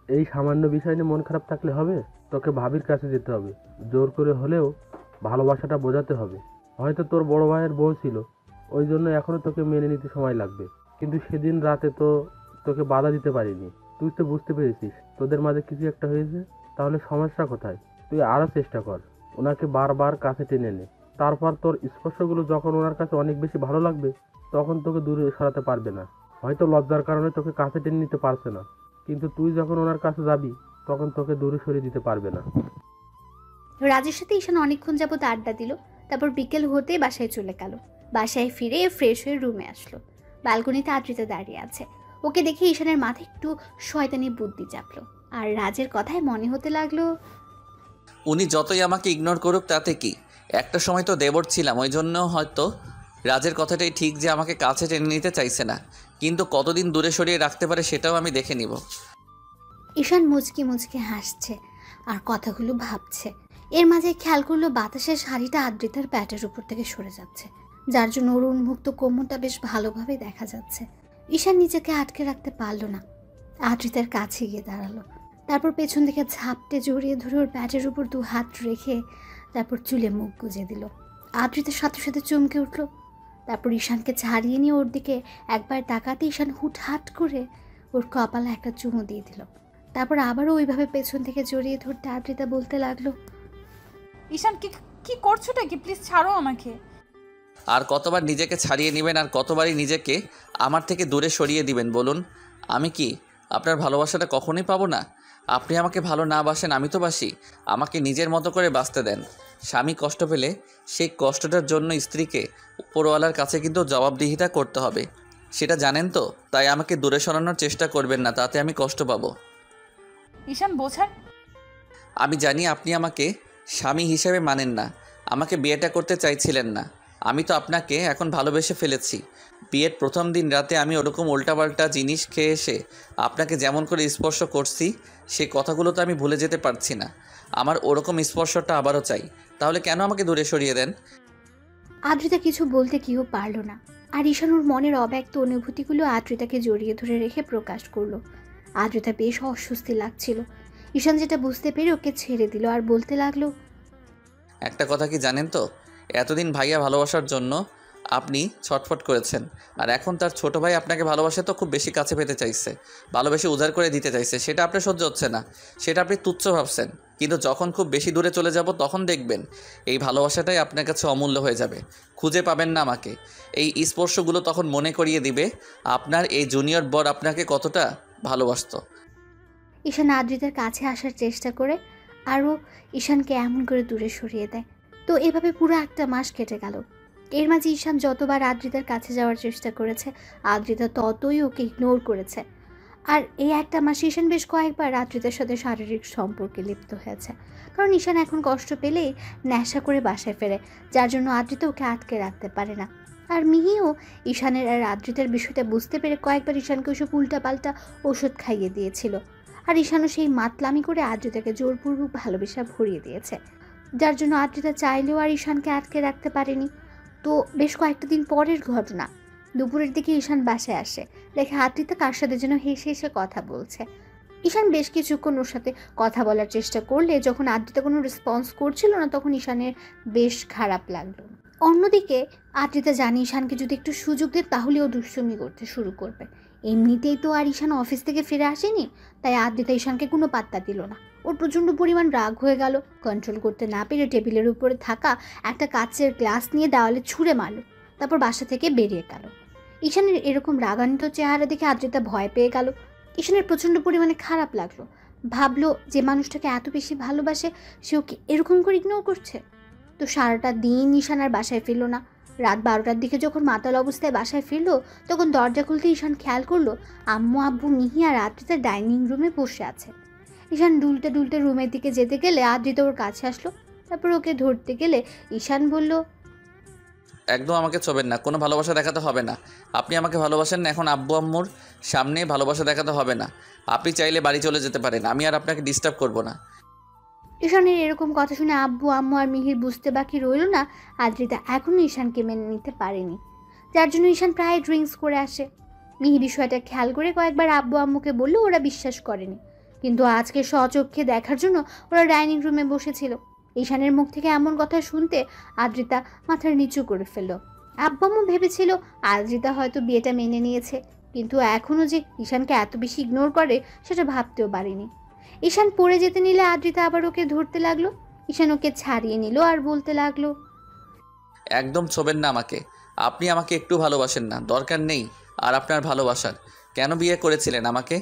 এই সামান্য বিষয় নিয়ে মন খারাপ থাকলে হবে? তোকে ভাবির কাছে যেতে হবে, জোর করে হলেও ভালোবাসাটা বোঝাতে হবে। হয়তো তোর বড় ভাইয়ের বউ ছিল, ওই জন্য এখনো তোকে মেনে নিতে সময় লাগবে, কিন্তু সেদিন রাতে তো তোকে বাধা দিতে পারিনি। তুই তো বুঝতে পেরেছিস তোদের মাঝে কিছু একটা হয়েছে, তাহলে সমস্যা কোথায়? তুই আরও চেষ্টা কর, ওনাকে বারবার কাছে টেনে নে। তারপর তোর স্পর্শগুলো যখন ওনার কাছে অনেক বেশি ভালো লাগবে, তখন তোকে দূরে সরাতে পারবে না। হয়তো লজ্জার কারণে তোকে কাছে টেনে নিতে পারছে না, কিন্তু তুই যখন ওনার কাছে যাবি তখন তোকে দূরে সরিয়ে দিতে পারবে না। রাজের সাথে ঈশান অনেকক্ষণ যাবত আড্ডা দিল। তারপর বিকেল হতে বাসায় চলে গেল। বাসায় ফিরে ফ্রেশ হয়ে রুমে আসলো। ব্যালকনিতে আদ্রিতা দাঁড়িয়ে আছে। ওকে দেখে ঈশানের মাথায় একটু শয়তানি বুদ্ধি চাপলো। আর রাজের কথায় মনে হতে লাগলো, উনি যতই আমাকে ইগনোর করুক তাতে কি, একটা সময় তো দেবর ছিলাম, ওই জন্য হয়তো রাজের কথাটাই ঠিক যে আমাকে কাছে টেনে নিতে চাইছে না, কিন্তু কতদিন দূরে সরিয়ে রাখতে পারে সেটাও আমি দেখে নিব। ঈশান মুচকি মুচকি হাসছে আর কথাগুলো ভাবছে। এর মাঝে খেয়াল করলো বাতাসের শাড়িটা আদ্রিতার প্যাটের উপর থেকে সরে যাচ্ছে, যার জন্য ওর উন্মুক্ত কোমরটা বেশ ভালোভাবে দেখা যাচ্ছে। ঈশান নিজেকে আটকে রাখতে পারলো না, আদ্রিতার কাছে গিয়ে দাঁড়ালো। তারপর পেছন থেকে ঝাপটে জড়িয়ে ধরে ওর প্যাটের উপর 2 হাত রেখে তারপর চুলে মুখ গুজে দিল। আদ্রিতার সাথে সাথে চমকে উঠল। তারপর ঈশানকে ছাড়িয়ে নিয়ে ওর দিকে একবার তাকাতে ঈশান হুটহাট করে ওর কপালে একটা চুমু দিয়ে দিল। তারপর আবারও ওইভাবে পেছন থেকে জড়িয়ে ধরতে আদ্রিতা বলতে লাগলো, ঈশান কি কি করছোটা কি? প্লিজ ছাড়ো আমাকে। আর কতবার নিজেকে ছাড়িয়ে নেবেন, আর কতবারই নিজেকে আমার থেকে দূরে সরিয়ে দিবেন বলুন? আমি কি আপনার ভালোবাসাটা কখনোই পাবো না? আপনি আমাকে ভালো না বাসেন, আমি তো বাসি। আমাকে নিজের মতো করে বাঁচতে দেন। স্বামী কষ্ট পেলে সেই কষ্টটার জন্য স্ত্রীকে উপরওয়ালার কাছে কিন্তু জবাবদিহিতা করতে হবে, সেটা জানেন তো? তাই আমাকে দূরে সরানোর চেষ্টা করবেন না, তাতে আমি কষ্ট পাবো। ঈশান বোঝান। আমি জানি আপনি আমাকে স্বামী হিসেবে মানেন না, আমাকে বিয়েটা করতে চাইছিলেন না। আমি তো আপনাকে এখন ভালোবেসে ফেলেছি। বিয়ের প্রথম দিন রাতে আমি ওরকম উল্টাপাল্টা জিনিস খেয়ে এসে আপনাকে যেমন করে স্পর্শ করছি, সেই কথাগুলো তো আমি ভুলে যেতে পারছি না। আমার ওরকম স্পর্শটা আবারও চাই। তাহলে কেন আমাকে দূরে সরিয়ে দেন? আদ্রিতা কিছু বলতে কেউ পারল না। আর ঈশান ওর মনের অব্যক্ত অনুভূতিগুলো আদ্রিতাকে জড়িয়ে ধরে রেখে প্রকাশ করলো। আদ্রিতা বেশ অস্বস্তি লাগছিল। ঈশান যেটা বুঝতে পেরে ওকে ছেড়ে দিল আর বলতে লাগলো, একটা কথা কি জানেন তো? এতদিন ভাইয়া ভালোবাসার জন্য আপনি ছটফট করেছেন, আর এখন তার ছোট ভাই আপনাকে ভালোবাসে তো খুব বেশি কাছে পেতে চাইছে, ভালোবেসে উজাড় করে দিতে চাইছে। সেটা আপনার সহ্য হচ্ছে না, সেটা আপনি তুচ্ছ ভাবছেন। কিন্তু যখন খুব বেশি দূরে চলে যাব তখন দেখবেন এই ভালোবাসাটাই আপনার কাছে অমূল্য হয়ে যাবে। খুঁজে পাবেন না আমাকে। এই স্পর্শগুলো তখন মনে করিয়ে দিবে আপনার এই জুনিয়র বর আপনাকে কতটা ভালোবাসত। ঈশান আদ্রিতার কাছে আসার চেষ্টা করে আরও ঈশানকে এমন করে দূরে সরিয়ে দেয়। তো এভাবে পুরো 1 মাস কেটে গেল। এর মাঝে ঈশান যতবার আদ্রিতার কাছে যাওয়ার চেষ্টা করেছে, আদ্রিতা ততই ওকে ইগনোর করেছে। আর এই একটা মাসে ঈশান বেশ কয়েকবার আদ্রিতার সাথে শারীরিক সম্পর্কে লিপ্ত হয়েছে, কারণ ঈশান এখন কষ্ট পেলেই নেশা করে বাসায় ফেরে, যার জন্য আদ্রিতা ওকে আটকে রাখতে পারে না। আর মিহিও ঈশানের আর আদ্রিতার বিষয়টা বুঝতে পেরে কয়েকবার ঈশানকে ওসব উল্টাপাল্টা ওষুধ খাইয়ে দিয়েছিল। আর ঈশানও সেই মাতলামি করে আদ্রিতাকে জোরপূর্বক ভালোবাসা ভরিয়ে দিয়েছে, যার জন্য আদ্রিতা চাইলেও আর ঈশানকে আটকে রাখতে পারেনি। তো বেশ কয়েকটা দিন পরের ঘটনা, দুপুরের দিকে ঈশান বাসায় আসে, দেখে আদ্রিতা কার সাথে যেন হেসে হেসে কথা বলছে। ঈশান বেশ কিছুক্ষণ ওর সাথে কথা বলার চেষ্টা করলে যখন আদ্রিতা কোনো রেসপন্স করছিল না, তখন ঈশানের বেশ খারাপ লাগলো। অন্যদিকে আদ্রিতা জানে ঈশানকে যদি একটু সুযোগ দেয় তাহলে ও দুষ্টুমি করতে শুরু করবে। এমনিতেই তো আর ঈশান অফিস থেকে ফিরে আসেনি, তাই আদ্রিতা ঈশানকে কোনো পাত্তা দিল না। ওর প্রচণ্ড পরিমাণ রাগ হয়ে গেল, কন্ট্রোল করতে না পেরে টেবিলের উপরে থাকা একটা কাচের গ্লাস নিয়ে দেওয়ালে ছুঁড়ে মারল, তারপর বাসা থেকে বেরিয়ে গেল। ঈশানের এরকম রাগান্বিত চেহারা দেখে আদ্রিতা ভয় পেয়ে গেল। ঈশানের প্রচণ্ড পরিমাণে খারাপ লাগলো, ভাবলো যে মানুষটাকে এত বেশি ভালোবাসে সে ওকে এরকম করে ইগনোর করছে। তো সারাটা দিন ঈশান আর বাসায় ফিরল না। রাত 12টার দিকে যখন মাতাল অবস্থায় বাসায় ফিরলো, তখন দরজা খুলতে ঈশান খেয়াল করলো আম্মু, আব্বু, মিহি আর আদ্রিতা ডাইনিং রুমে বসে আছে। ঈশান দুলতে দুলতে রুমের দিকে যেতে গেলে আদ্রিতা ওর কাছে আসলো, তারপর ওকে ধরতে গেলে ঈশান বলল, একদম আমাকে ছোবেন না, কোনো ভালোবাসা দেখাতে হবে না। আপনি আমাকে ভালোবাসেন না, এখন আব্বু আম্মুর সামনে ভালোবাসা দেখাতে হবে না। আপনি চাইলে বাড়ি চলে যেতে পারেন, আমি আর আপনাকে ডিস্টার্ব করব না। ঈশানের এরকম কথা শুনে আব্বু, আম্মু আর মিহির বুঝতে বাকি রইল না আদ্রিতা এখনও ঈশানকে মেনে নিতে পারেনি, যার জন্য ঈশান প্রায় ড্রিঙ্কস করে আসে। মিহি বিষয়টা খেয়াল করে কয়েকবার আব্বু আম্মুকে বললো, ওরা বিশ্বাস করেনি। কিন্তু আজকে স্বচক্ষে দেখার জন্য ওরা ডাইনিং রুমে বসেছিল। ঈশানের মুখ থেকে এমন কথা শুনতে আদ্রিতা মাথার নিচু করে ফেলল। আব্বু আম্মু ভেবেছিল আদ্রিতা হয়তো বিয়েটা মেনে নিয়েছে, কিন্তু এখনও যে ঈশানকে এত বেশি ইগনোর করে সেটা ভাবতেও পারিনি। ঈশান পড়ে যেতে নিলে আদ্রিতা আবার ওকে ধরতে লাগলো। ঈশান ওকে ছাড়িয়ে নিল আর বলতে লাগলো, একদম ছোবেন না আমাকে। আপনি আমাকে একটু ভালোবাসেন না, দরকার নেই আর আপনার ভালোবাসার। কেন বিয়ে করেছিলেন আমাকে?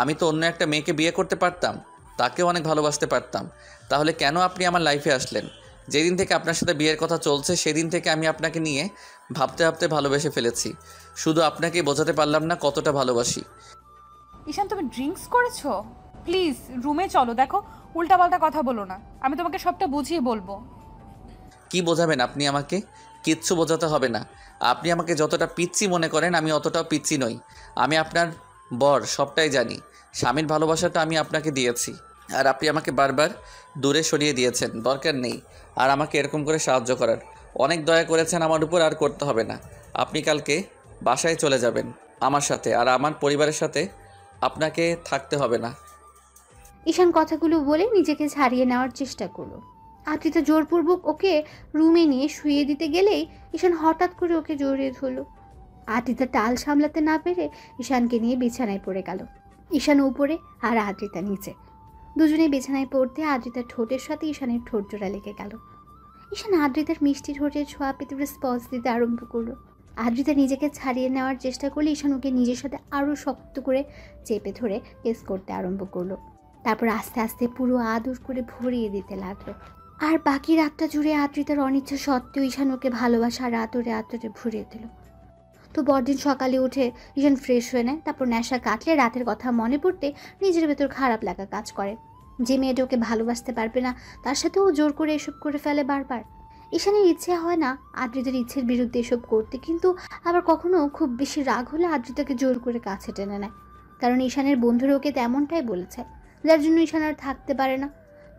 আমি তো অন্য একটা মেয়েকে বিয়ে করতে পারতাম, তাকেও অনেক ভালোবাসতে পারতাম। তাহলে কেন আপনি আমার লাইফে আসলেন? যেদিন থেকে আপনার সাথে বিয়ের কথা চলছে সেদিন থেকে আমি আপনাকে নিয়ে ভাবতে ভাবতে ভালোবেসে ফেলেছি। শুধু আপনাকে বোঝাতে পারলাম না কতটা ভালোবাসি। ঈশান, তুমি ড্রিঙ্কস করেছো? প্লিজ রুমে চলো, দেখো উল্টাপাল্টা কথা বলো না, আমি তোমাকে সবটা বুঝিয়ে বলবো। কি বোঝাবেন আপনি আমাকে? কিচ্ছু বোঝাতে হবে না। আপনি আমাকে যতটা পিচ্চি মনে করেন আমি অতটাও পিচ্চি নই। আমি আপনার বর, সবটাই জানি। স্বামীর ভালোবাসাটা আমি আপনাকে দিয়েছি, আর আপনি আমাকে বারবার দূরে সরিয়ে দিয়েছেন। দরকার নেই আর আমাকে এরকম করে সাহায্য করার। অনেক দয়া করেছেন আমার উপর, আর করতে হবে না। আপনি কালকে বাসায় চলে যাবেন আমার সাথে, আর আমার পরিবারের সাথে আপনাকে থাকতে হবে না। ঈশান কথাগুলো বলে নিজেকে ছাড়িয়ে নেওয়ার চেষ্টা করলো। আদ্রিতা জোরপূর্বক ওকে রুমে নিয়ে শুয়ে দিতে গেলেই ঈশান হঠাৎ করে ওকে জড়িয়ে ধরল। আদ্রিতা টাল সামলাতে না পেরে ঈশানকে নিয়ে বিছানায় পড়ে গেল। ঈশান উপরে আর আদ্রিতা নিচে। দুজনে বিছানায় পড়তে আদ্রিতার ঠোঁটের সাথে ঈশানের ঠোঁট জোড়া লেগে গেল। ঈশান আদ্রিতার মিষ্টি ঠোঁটের ছোঁয়া পেতে রেসপন্স দিতে আরম্ভ করলো। আদ্রিতা নিজেকে ছাড়িয়ে নেওয়ার চেষ্টা করলে ঈশান ওকে নিজের সাথে আরও শক্ত করে চেপে ধরে কেস করতে আরম্ভ করলো। তারপর আস্তে আস্তে পুরো আদর করে ভরিয়ে দিতে লাগলো। আর বাকি রাতটা জুড়ে আদ্রিতার অনিচ্ছা সত্ত্বেও ঈশান ওকে ভালোবাসা আর আদরে আদরে ভরিয়ে দিল। তো পরদিন সকালে উঠে ঈশান ফ্রেশ হয়ে নেয়, তারপর নেশা কাটলে রাতের কথা মনে পড়তে নিজের ভেতর খারাপ লাগা কাজ করে। যে মেয়েটা ওকে ভালোবাসতে পারবে না তার সাথেও জোর করে এসব করে ফেলে বারবার। ঈশানের ইচ্ছে হয় না আদ্রিতার ইচ্ছের বিরুদ্ধে এসব করতে, কিন্তু আবার কখনো খুব বেশি রাগ হলে আদ্রিতাকে জোর করে কাছে টেনে নেয়, কারণ ঈশানের বন্ধুরা ওকে তেমনটাই বলেছে, যার জন্য ঈশান আর থাকতে পারে না।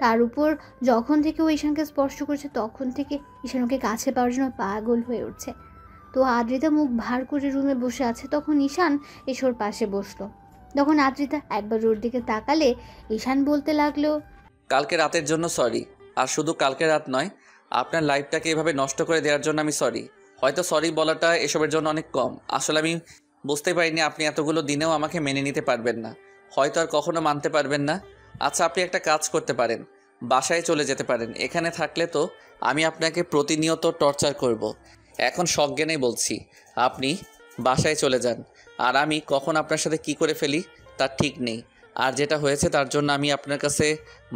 তার উপর যখন থেকে ও ঈশানকে স্পর্শ করছে তখন থেকে ঈশান ওকে কাছে পাওয়ার জন্য পাগল হয়ে উঠছে। তো আদ্রিতা মুখ ভার করে রুমে বসে আছে, তখন ঈশান এসে ওর পাশে বসলো। তখন আদ্রিতা একবার ওর দিকে তাকালে ঈশান বলতে লাগলো, কালকে রাতের জন্য সরি। আর শুধু কালকে রাত নয়, আপনার লাইফটাকে এভাবে নষ্ট করে দেওয়ার জন্য আমি সরি। হয়তো সরি বলাটা এসবের জন্য অনেক কম। আসলে আমি বুঝতে পারিনি আপনি এতগুলো দিনেও আমাকে মেনে নিতে পারবেন না, হয়তো আর কখনো মানতে পারবেন না। আচ্ছা, আপনি একটা কাজ করতে পারেন, বাসায় চলে যেতে পারেন। এখানে থাকলে তো আমি আপনাকে প্রতিনিয়ত টর্চার করব। এখন সজ্ঞানেই বলছি, আপনি বাসায় চলে যান। আর আমি কখন আপনার সাথে কি করে ফেলি তার ঠিক নেই। আর যেটা হয়েছে তার জন্য আমি আপনার কাছে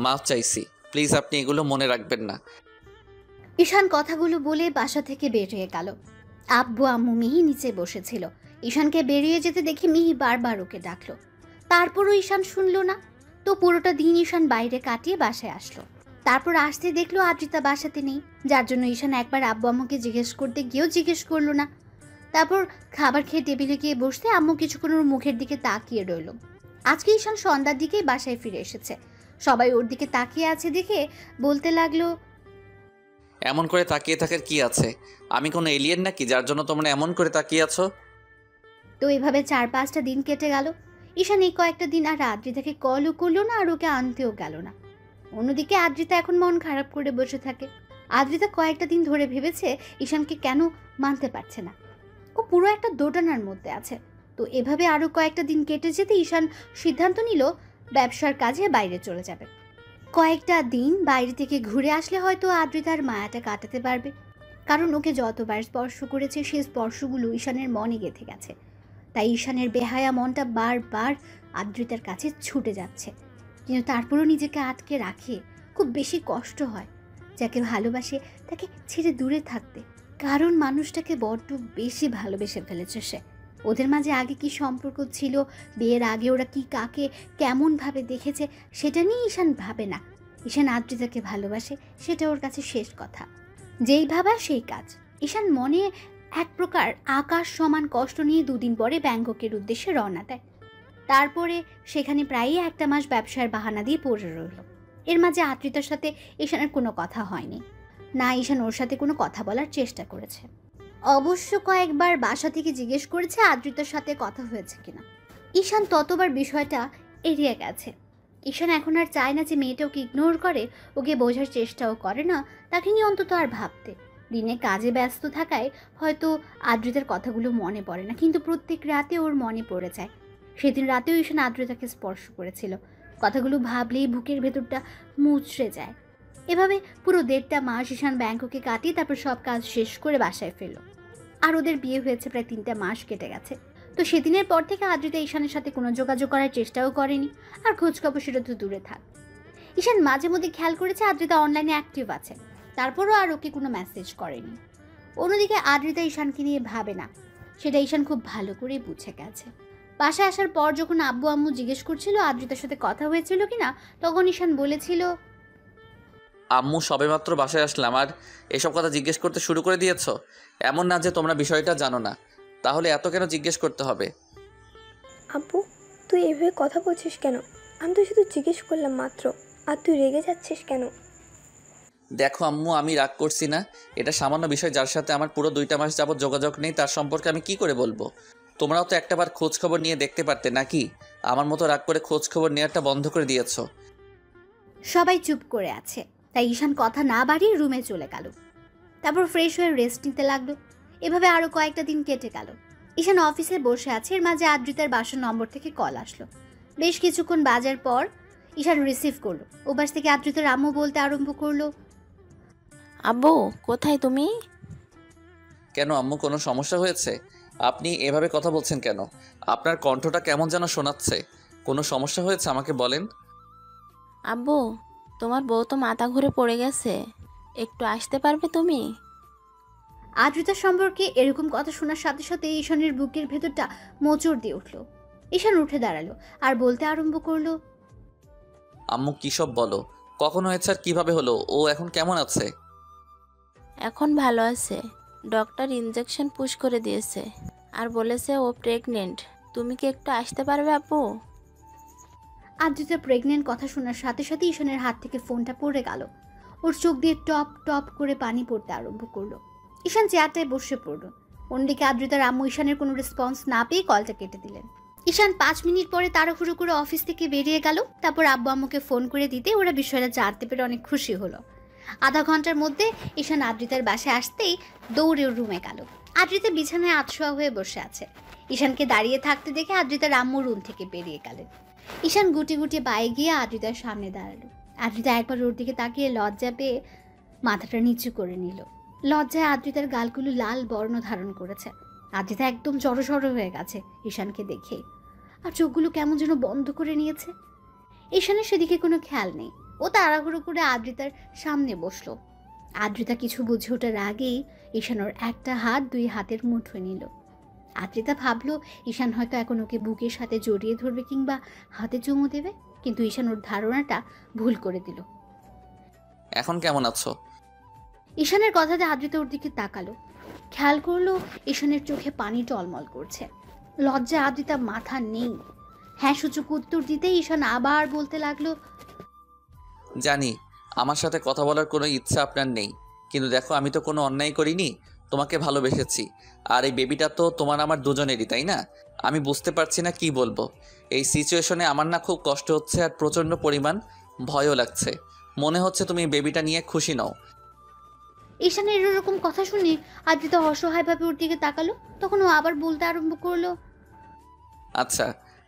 মাফ চাইছি। প্লিজ আপনি এগুলো মনে রাখবেন না। ঈশান কথাগুলো বলে বাসা থেকে বেরিয়ে গেল। আব্বু আম্মু মিহি নিচে বসেছিল। ঈশানকে বেরিয়ে যেতে দেখে মিহি বারবার ওকে ডাকলো, তারপরও ঈশান শুনলো না। তো পুরোটা দিন ঈশান বাইরে কাটিয়ে বাসায় আসলো। তারপর আসতে দেখলো আদ্রিতা বাসাতে নেই, যার জন্য ঈশান একবার আব্বু আম্মুকে জিজ্ঞেস করতে গিয়েও জিজ্ঞেস করলো না। তারপর খাবার খেয়ে টেবিলে গিয়ে বসতে আম্মু কিছুক্ষণ ওর মুখের দিকে তাকিয়ে রইল। আজকে ঈশান সন্ধ্যার দিকেই বাসায় ফিরে এসেছে। সবাই ওর দিকে তাকিয়ে আছে দেখে বলতে লাগলো, এমন করে তাকিয়ে থাকার কি আছে? আমি কোনো এলিয়েন নাকি যার জন্য তোমরা এমন করে তাকিয়ে আছো? তো এভাবে 4-5টা দিন কেটে গেল। ঈশান এই কয়েকটা দিন আর আদ্রিতাকে কলও করলো না আর ওকে আনতেও গেল না। অন্যদিকে আদ্রিতা এখন মন খারাপ করে বসে থাকে। আদ্রিতা কয়েকটা দিন ধরে ভেবেছে ঈশানকে কেন মানতে পারছে না। ও পুরো একটা দোটানার মধ্যে আছে। তো এভাবে আরও কয়েকটা দিন কেটে যেতে ঈশান সিদ্ধান্ত নিল ব্যবসার কাজে বাইরে চলে যাবে। কয়েকটা দিন বাইরে থেকে ঘুরে আসলে হয়তো আদ্রিতার মায়াটা কাটাতে পারবে। কারণ ওকে যতবার স্পর্শ করেছে সেই স্পর্শগুলো ঈশানের মনে গেঁথে গেছে। তাই ঈশানের বেহায়া মনটা বারবার আদ্রিতার কাছে ছুটে যাচ্ছে। কিন্তু তারপরও নিজেকে আটকে রাখে। খুব বেশি কষ্ট হয় যাকে ভালোবাসে তাকে ছেড়ে দূরে থাকতে। কারণ মানুষটাকে বড্ড বেশি ভালোবেসে ফেলেছে সে। ওদের মাঝে আগে কি সম্পর্ক ছিল, বিয়ের আগে ওরা কি কাকে কেমনভাবে দেখেছে সেটা নিয়ে ঈশান ভাবে না। ঈশান আদ্রিতাকে ভালোবাসে, সেটা ওর কাছে শেষ কথা। যেই ভাবা সেই কাজ। ঈশান মনে এক প্রকার আকাশ সমান কষ্ট নিয়ে 2 দিন পরে ব্যাংককের উদ্দেশ্যে রওনা দেয়। তারপরে সেখানে প্রায়ই 1 মাস ব্যবসার বাহানা দিয়ে পড়ে রইল। এর মাঝে আদ্রিতার সাথে ঈশানের কোনো কথা হয়নি, না ঈশান ওর সাথে কোনো কথা বলার চেষ্টা করেছে। অবশ্য কয়েকবার বাসা থেকে জিজ্ঞেস করেছে আদ্রিতার সাথে কথা হয়েছে কিনা। ঈশান ততবার বিষয়টা এড়িয়ে গেছে। ঈশান এখন আর চায় না যে মেয়েটা ওকে ইগনোর করে, ওকে বোঝার চেষ্টাও করে না, তাকে নিয়ে অন্তত আর ভাবতে। দিনে কাজে ব্যস্ত থাকায় হয়তো আদ্রিতার কথাগুলো মনে পড়ে না, কিন্তু প্রত্যেক রাতে ওর মনে পড়ে যায়। সেদিন রাতেও ঈশান আদ্রিতাকে স্পর্শ করেছিল। কথাগুলো ভাবলেই বুকের ভেতরটা মুচড়ে যায়। এভাবে পুরো 1.5 মাস ঈশান ব্যাংককে কাটিয়ে তারপর সব কাজ শেষ করে বাসায় ফেরল। আর ওদের বিয়ে হয়েছে প্রায় 3টা মাস কেটে গেছে। তো সেদিনের পর থেকে আদ্রিতা ঈশানের সাথে কোনো যোগাযোগ করার চেষ্টাও করেনি, আর খোঁজখবর সেটা তো দূরে থাক। ঈশান মাঝে মধ্যে খেয়াল করেছে আদ্রিতা অনলাইনে অ্যাক্টিভ আছে, তারপরও আর ওকে কোনো মেসেজ করেনি। অন্যদিকে আদ্রিতা ঈশানকে নিয়ে ভাবে না, সেটা ঈশান খুব ভালো করেই বুঝে গেছে। বাসায় আসার পর যখন আব্বু আম্মু জিজ্ঞেস করছিল আদ্রিতার সাথে কথা হয়েছিল কিনা, তখন ঈশান বলেছিল, আম্মু সবেমাত্র বাসায় আসলাম আর এসব কথা জিজ্ঞেস করতে শুরু করে দিয়েছো? এমন না যে তোমরা বিষয়টা জানো না, তাহলে এত কেন জিজ্ঞেস করতে হবে? আব্বু, তুই এভাবে কথা বলছিস কেন? আমি তো শুধু জিজ্ঞেস করলাম মাত্র, আর তুই রেগে যাচ্ছিস কেন? দেখো আম্মু, আমি রাগ করছি না। এটা সামান্য বিষয়, যার সাথে আমার পুরো 2টা মাস যাবত যোগাযোগ নেই, তার সম্পর্কে আমি কি করে বলবো? তোমরাও তো একটাবার খোঁজ খবর নিয়ে দেখতে পারতে নাকি? আমার মতো রাগ করে খোঁজ খবর নেওয়াটা বন্ধ করে দিয়েছো। সবাই চুপ করে আছে, তাই ঈশান কথা না বাড়িয়ে রুমে চলে গেল। তারপর ফ্রেশ হয়ে রেস্ট নিতে লাগলো। এভাবে আরও কয়েকটা দিন কেটে গেল। ঈশান অফিসে বসে আছে, এর মাঝে আদ্রিতার বাসার নম্বর থেকে কল আসলো। বেশ কিছুক্ষণ বাজার পর ঈশান রিসিভ করলো। ওপাশ থেকে আদ্রিতার আম্মু বলতে আরম্ভ করলো, আব্বু কোথায় তুমি? কেন আম্মু, কোনো সমস্যা হয়েছে? আপনি এভাবে কথা বলছেন কেন? আপনার কণ্ঠটা কেমন যেন শোনাচ্ছে। কোনো সমস্যা হয়েছে আমাকে বলেন। আব্বু, তোমার বউ তো মাথা ঘুরে পড়ে গেছে, একটু আসতে পারবে তুমি? আদ্রিতার সম্পর্কে এরকম কথা শোনার সাথে সাথে ঈশানের বুকের ভেতরটা মোচড় দিয়ে উঠল। ঈশান উঠে দাঁড়ালো আর বলতে আরম্ভ করলো, আম্মু কী সব বলো? কখন হয়েছে আর কিভাবে হলো? ও এখন কেমন আছে? এখন ভালো আছে। ডক্টর ইনজেকশন পুশ করে দিয়েছে আর বলেছে ও প্রেগনেন্ট। তুমি কি একটু আসতে পারবে আব্বু? আদ্রিতা প্রেগনেন্ট কথা শোনার সাথে সাথে ঈশানের হাত থেকে ফোনটা পড়ে গেল। ওর চোখ দিয়ে টপ টপ করে পানি পড়তে আরম্ভ করলো। ঈশান চেয়ারটায় বসে পড়ল। অন্যদিকে আদ্রিতার আম্মু ঈশানের কোনো রেসপন্স না পেয়ে কলটা কেটে দিলেন। ঈশান 5 মিনিট পরে তাড়াহুড়ো করে অফিস থেকে বেরিয়ে গেল। তারপর আব্বু আম্মুকে ফোন করে দিতে ওরা বিষয়টা জানতে পেরে অনেক খুশি হলো। আধা ঘন্টার মধ্যে ঈশান আদ্রিতার বাসায় আসতেই দৌড়ে ওর রুমে গেল। আদ্রিতা বিছানায় আতশোয়া হয়ে বসে আছে। ঈশানকে দাঁড়িয়ে থাকতে দেখে আদ্রিতার আম্মু রুম থেকে বেরিয়ে গেলেন। ঈশান গুটি গুটি পায়ে গিয়ে আদ্রিতার সামনে দাঁড়ালো। আদ্রিতা একবার ওর দিকে তাকিয়ে লজ্জা পেয়ে মাথাটা নিচু করে নিল। লজ্জায় আদ্রিতার গালগুলো লাল বর্ণ ধারণ করেছে। আদ্রিতা একদম জড়সড় হয়ে গেছে ঈশানকে দেখে, আর চোখগুলো কেমন যেন বন্ধ করে নিয়েছে। ঈশানের সেদিকে কোনো খেয়াল নেই। ও তাড়াহুড়ো করে আদ্রিতার সামনে বসলো। আদ্রিতা কিছু বুঝে ওঠার আগেই ঈশান ওর একটা হাত দুই হাতের মুঠোয় নিল। আদ্রিতা ভাবলো ঈশান হয়তো এখন ওকে বুকের সাথে জড়িয়ে ধরবে কিংবা হাতে চুমু দেবে, কিন্তু ঈশান ওর ধারণাটা ভুল করে দিল। এখন কেমন আছো? ঈশানের কথাতে আদ্রিতা ওর দিকে তাকালো, খেয়াল করলো ঈশানের চোখে পানি টলমল করছে। লজ্জা আদ্রিতা মাথা নেই। হ্যাঁ সূচক উত্তর দিতেই ঈশান আবার বলতে লাগলো, জানি আমার সাথে কথা বলার কোনো ইচ্ছা আপনার নেই, কিন্তু দেখো আমি তো কোনো অন্যায় করিনি, তোমাকে ভালোবেসেছি। আর এই বেবিটা তো তোমার আমার দুজনেরই, তাই না? আমি বুঝতে পারছি না কি বলবো। এই সিচুয়েশনে আমার না খুব কষ্ট হচ্ছে আর প্রচণ্ড পরিমাণ ভয়ও লাগছে। মনে হচ্ছে তুমি এই বেবিটা নিয়ে খুশি নও। ঈশানের এরকম কথা শুনে আদ্রিতা অসহায়ভাবে ওর দিকে তাকালো। তখন ও আবার বলতে আরম্ভ করলো, আচ্ছা,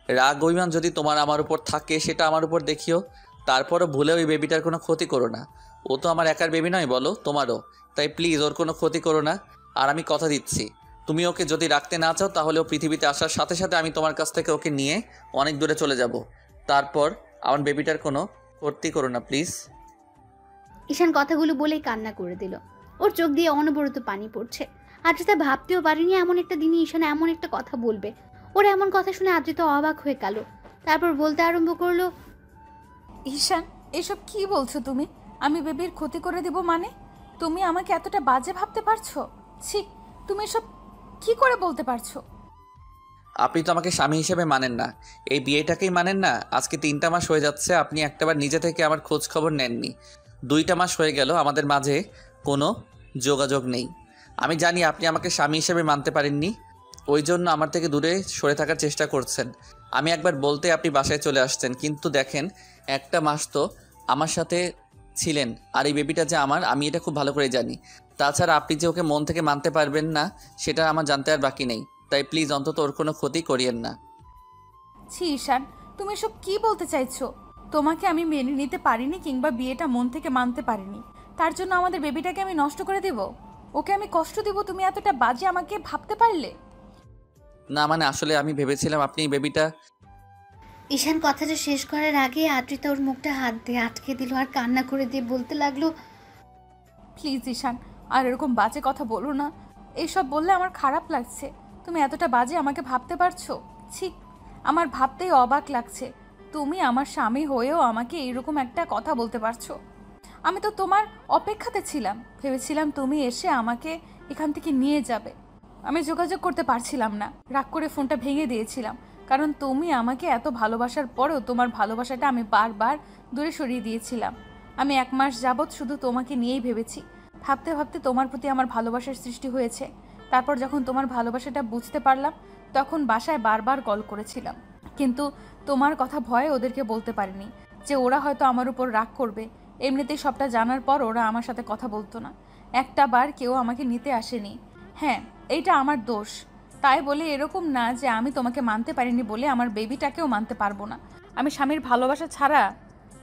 রাগ অভিমান যদি তোমার আমার উপর থাকে সেটা আমার উপর দেখিও, তারপরও ভুলে ওই বেবিটার কোনো ক্ষতি করো না। ও তো আমার একার বেবি নয়, বলো, তোমারও। তাই প্লিজ ওর কোনো ক্ষতি করো না। আর আমি কথা দিচ্ছি, তুমি ওকে যদি রাখতে না চাও তাহলে ও পৃথিবীতে আসার সাথে সাথে আমি তোমার কাছ থেকে ওকে নিয়ে অনেক দূরে চলে যাব। তারপর আমার বেবিটার কোনো ক্ষতি করো না প্লিজ। ঈশান কথাগুলো বলেই কান্না করে দিল। ওর চোখ দিয়ে অনবরত পানি পড়ছে। আদ্রিতা ভাবতেও পারেনি এমন একটা দিনে ঈশান এমন একটা কথা বলবে। ওর এমন কথা শুনে আদ্রিতা অবাক হয়ে গেল। তারপর বলতে আরম্ভ করলো, ঈশান, এসব কি বলছো তুমি? আমি বেবির ক্ষতি করে দেব মানে? তুমি আমাকে এতটা বাজে ভাবতে পারছো? ছি, তুমি এসব কি করে বলতে পারছো? আপনি তো আমাকে স্বামী হিসেবে মানেন না, এই বিয়েটাকেই মানেন না। আজকে 3টা মাস হয়ে যাচ্ছে, আপনি একটাবার নিজে থেকে আমার খোঁজ খবর নেননি। 2টা মাস হয়ে গেল আমাদের মাঝে কোনো যোগাযোগ নেই। আমি জানি আপনি আমাকে স্বামী হিসেবে মানতে পারেননি, ওই জন্য আমার থেকে দূরে সরে থাকার চেষ্টা করছেন। আমি একবার বলতে আপনি বাসায় চলে আসছেন, কিন্তু দেখেন 1টা মাস তো আমার সাথে ছিলেন। আর এই বেবিটা যে আমার, আমি এটা খুব ভালো করে জানি। তাছাড়া আপনি যে ওকে মন থেকে মানতে পারবেন না সেটা আমার জানতে আর বাকি নেই। তাই প্লিজ অন্তত ওর কোনো ক্ষতি করিয়েন না। ছি ঈশান, তুমি এসব কি বলতে চাইছো? তোমাকে আমি মেনে নিতে পারিনি কিংবা বিয়েটা মন থেকে মানতে পারিনি, তার জন্য আমাদের বেবিটাকে আমি নষ্ট করে দেব? ওকে আমি কষ্ট দেব? তুমি এতটা বাজে আমাকে ভাবতে পারলে? না মানে আসলে আমি ভেবেছিলাম আপনি এই বেবিটা। ঈশান কথাটা শেষ করার আগে আদ্রিতা ওর মুখটা হাত দিয়ে আটকে দিল আর কান্না করে দিয়ে বলতে লাগলো, প্লিজ ঈশান, আর এরকম বাজে কথা বলো না। এইসব বললে আমার খারাপ লাগছে। তুমি এতটা বাজে আমাকে ভাবতে পারছো? ছি, আমার ভাবতেই অবাক লাগছে। তুমি আমার স্বামী হয়েও আমাকে এইরকম একটা কথা বলতে পারছো? আমি তো তোমার অপেক্ষাতে ছিলাম, ভেবেছিলাম তুমি এসে আমাকে এখান থেকে নিয়ে যাবে। আমি যোগাযোগ করতে পারছিলাম না, রাগ করে ফোনটা ভেঙে দিয়েছিলাম, কারণ তুমি আমাকে এত ভালোবাসার পরেও তোমার ভালোবাসাটা আমি বারবার দূরে সরিয়ে দিয়েছিলাম। আমি 1 মাস যাবৎ শুধু তোমাকে নিয়েই ভেবেছি। ভাবতে ভাবতে তোমার প্রতি আমার ভালোবাসার সৃষ্টি হয়েছে। তারপর যখন তোমার ভালোবাসাটা বুঝতে পারলাম, তখন বাসায় বারবার কল করেছিলাম, কিন্তু তোমার কথা ভয়ে ওদেরকে বলতে পারিনি যে ওরা হয়তো আমার উপর রাগ করবে। এমনিতেই সবটা জানার পর ওরা আমার সাথে কথা বলতো না। একটা বার কেউ আমাকে নিতে আসেনি। হ্যাঁ, এইটা আমার দোষ। তাই বলে এরকম না যে আমি তোমাকে মানতে পারিনি বলে আমার বেবিটাকেও মানতে পারবো না। আমি স্বামীর ভালোবাসা ছাড়া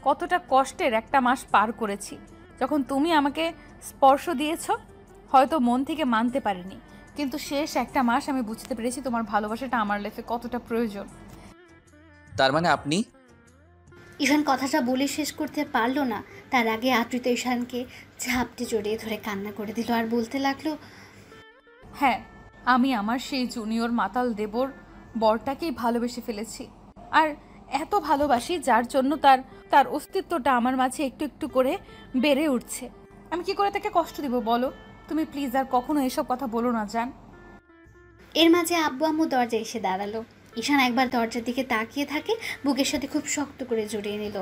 কতটা কষ্টের 1টা মাস পার করেছি। যখন তুমি আমাকে স্পর্শ দিয়েছো, হয়তো মন থেকে মানতে পারিনি, কিন্তু শেষ 1টা মাস আমি বুঝতে পেরেছি তোমার ভালোবাসাটা আমার লাইফে কতটা প্রয়োজন। তার মানে আপনি। ঈশান কথাটা বলে শেষ করতে পারলো না, তার আগে আদ্রিতা ঈশানকে ঝাপটে জড়িয়ে ধরে কান্না করে দিল আর বলতে লাগলো, হ্যাঁ, আমি আমার সেই জুনিয়র মাতাল দেবর বরটাকেই ভালোবেসে ফেলেছি। আর এত ভালোবাসি যার জন্য তার অস্তিত্বটা আমার মাঝে একটু একটু করে বেড়ে উঠছে। আমি কি করে তাকে কষ্ট দিব বলো? তুমি প্লিজ আর কখনো এসব কথা বলো না জান। এর মাঝে আব্বু আম্মু দরজায় এসে দাঁড়ালো। ঈশান একবার দরজার দিকে তাকিয়ে থাকে, বুকের সাথে খুব শক্ত করে জড়িয়ে নিল।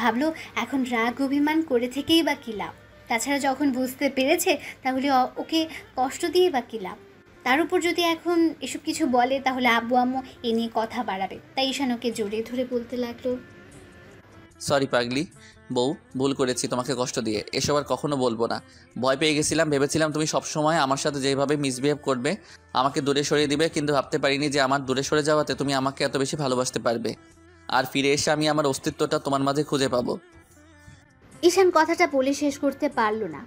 ভাবলো এখন রাগ অভিমান করে থেকেই বা কী লাভ? তাছাড়া যখন বুঝতে পেরেছে তাহলে ওকে কষ্ট দিয়ে বা কী লাভ? তার উপর যদি এখন এসব কিছু বলে তাহলে আব্বু আম্মু এ নিয়ে কথা বাড়াবে। তাই ঈশান ওকে জড়িয়ে ধরে বলতে লাগলো, সরি পাগলি বউ, ভুল করেছি তোমাকে কষ্ট দিয়ে, এসব আর কখনো বলবো না। ভয় পেয়ে গেছিলাম, ভেবেছিলাম তুমি সবসময় আমার সাথে যেভাবে মিসবিহেভ করবে, আমাকে দূরে সরিয়ে দিবে, কিন্তু ভাবতে পারিনি যে আমার দূরে সরে যাওয়াতে তুমি আমাকে এত বেশি ভালোবাসতে পারবে আর ফিরে এসে আমি আমার অস্তিত্বটা তোমার মাঝে খুঁজে পাবো। ঈশান কথাটা বলে শেষ করতে পারলো না।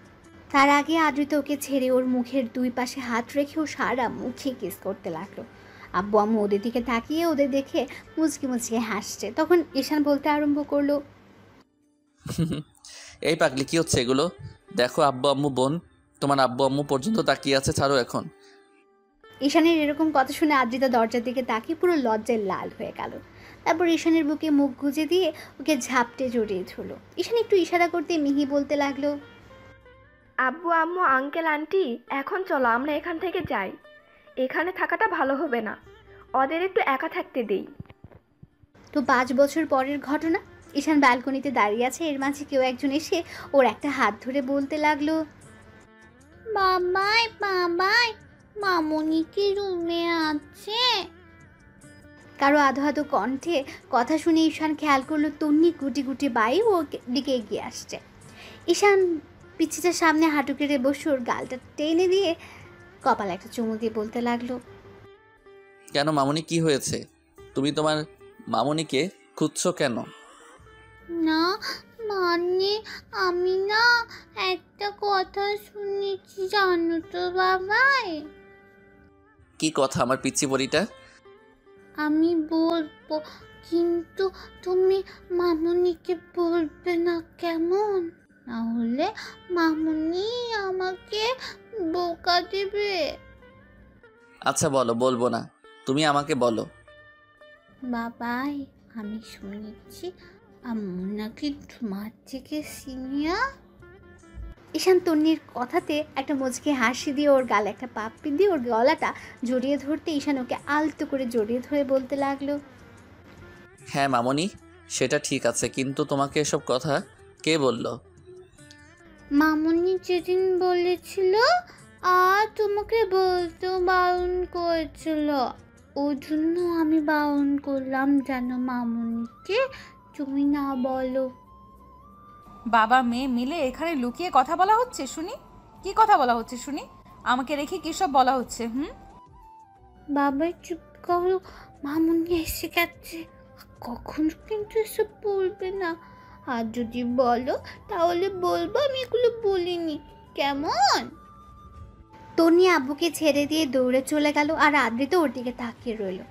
তার আগে আদ্রিতা ওকে ছেড়ে ওর মুখের 2 পাশে হাত রেখে ও সারা মুখে কিস করতে লাগলো। আব্বু আম্মু ওদের দিকে তাকিয়ে ওদের দেখে মুচকি মুচকি হাসছে। তখন ঈশান বলতে আরম্ভ করলো, এই পাগলি কি হচ্ছে এগুলো? দেখো আব্বু আম্মু বোন, তোমার আব্বু আম্মু পর্যন্ত তাকিয়ে আছে, ছাড়ো এখন। ঈশানের এরকম কথা শুনে আদ্রিতা দরজার দিকে তাকিয়ে পুরো লজ্জায় লাল হয়ে গেল। তারপর ঈশানের বুকে মুখ গুজে দিয়ে ওকে ঝাপটে জড়িয়ে ধরলো। ঈশান একটু ইশারা করতে মিহি বলতে লাগলো, আব্বু আম্মু আঙ্কেল আন্টি এখন চলো আমরা এখান থেকে যাই, এখানে থাকাটা ভালো হবে না, ওদের একটু একা থাকতে দেই। তো 5 বছর পরের ঘটনা। ঈশান ব্যালকনিতে দাঁড়িয়ে আছে, এর মাঝে কেউ একজন এসে ওর একটা হাত ধরে বলতে লাগলো, বাবাই বাবাই মামুনি কি রুমে আছে? কারো আধো আধো কণ্ঠে কথা শুনে ঈশান খেয়াল করলো তন্নি গুটি গুটি বাই ওর দিকে এগিয়ে আসছে। ঈশান পিছিটা সামনে হাঁটু কেড়ে বসে ওর গালটা টেনে দিয়ে কপালে একটা চুমু দিয়ে বলতে লাগলো, কেন মামুনি, কি হয়েছে? তুমি তোমার মামুনিকে খুঁজছো কেন? না মানে আমি না একটা কথা শুনেছি জানো তো বাবাই। কি কথা আমার পিচ্চি পরিটা? আমি বলবো কিন্তু তুমি মামুনিকে বলবে না কেমন? না হলে মামুনি আমাকে বোকা দেবে। আচ্ছা বলো, বলবো না, তুমি আমাকে বলো। বাবাই আমি শুনেছি আম্মু নাকি তোমার থেকে সিনিয়র। ঈশান তন্নির কথাতে একটা মুচকি হাসি দিয়ে ওর গালে একটা পাপ্পি দিয়ে ওর গলাটা জড়িয়ে ধরতে ঈশান ওকে আলতো করে জড়িয়ে ধরে বলতে লাগলো, হ্যাঁ মামুনি, সেটা ঠিক আছে, কিন্তু তোমাকে এসব কথা কে বললো? মামুনি যেদিন বলেছিল আর তোমাকে বলতেও বারণ করেছিল, ওই জন্য আমি বারণ করলাম যেন মামুনিকে তুমি না বলো। বাবা মেয়ে মিলে এখানে লুকিয়ে কথা বলা হচ্ছে শুনি? কি কথা বলা হচ্ছে শুনি? আমাকে রেখে কী সব বলা হচ্ছে? বাবা চুপ করো, মামুনি এসে গেছে, কখনো কিন্তু এসব বলবে না, আর যদি বলো তাহলে বলবো আমি এগুলো বলিনি, কেমন? তন্নি আব্বুকে ছেড়ে দিয়ে দৌড়ে চলে গেল আর আদ্রিতা ওর দিকে তাকিয়ে রইল।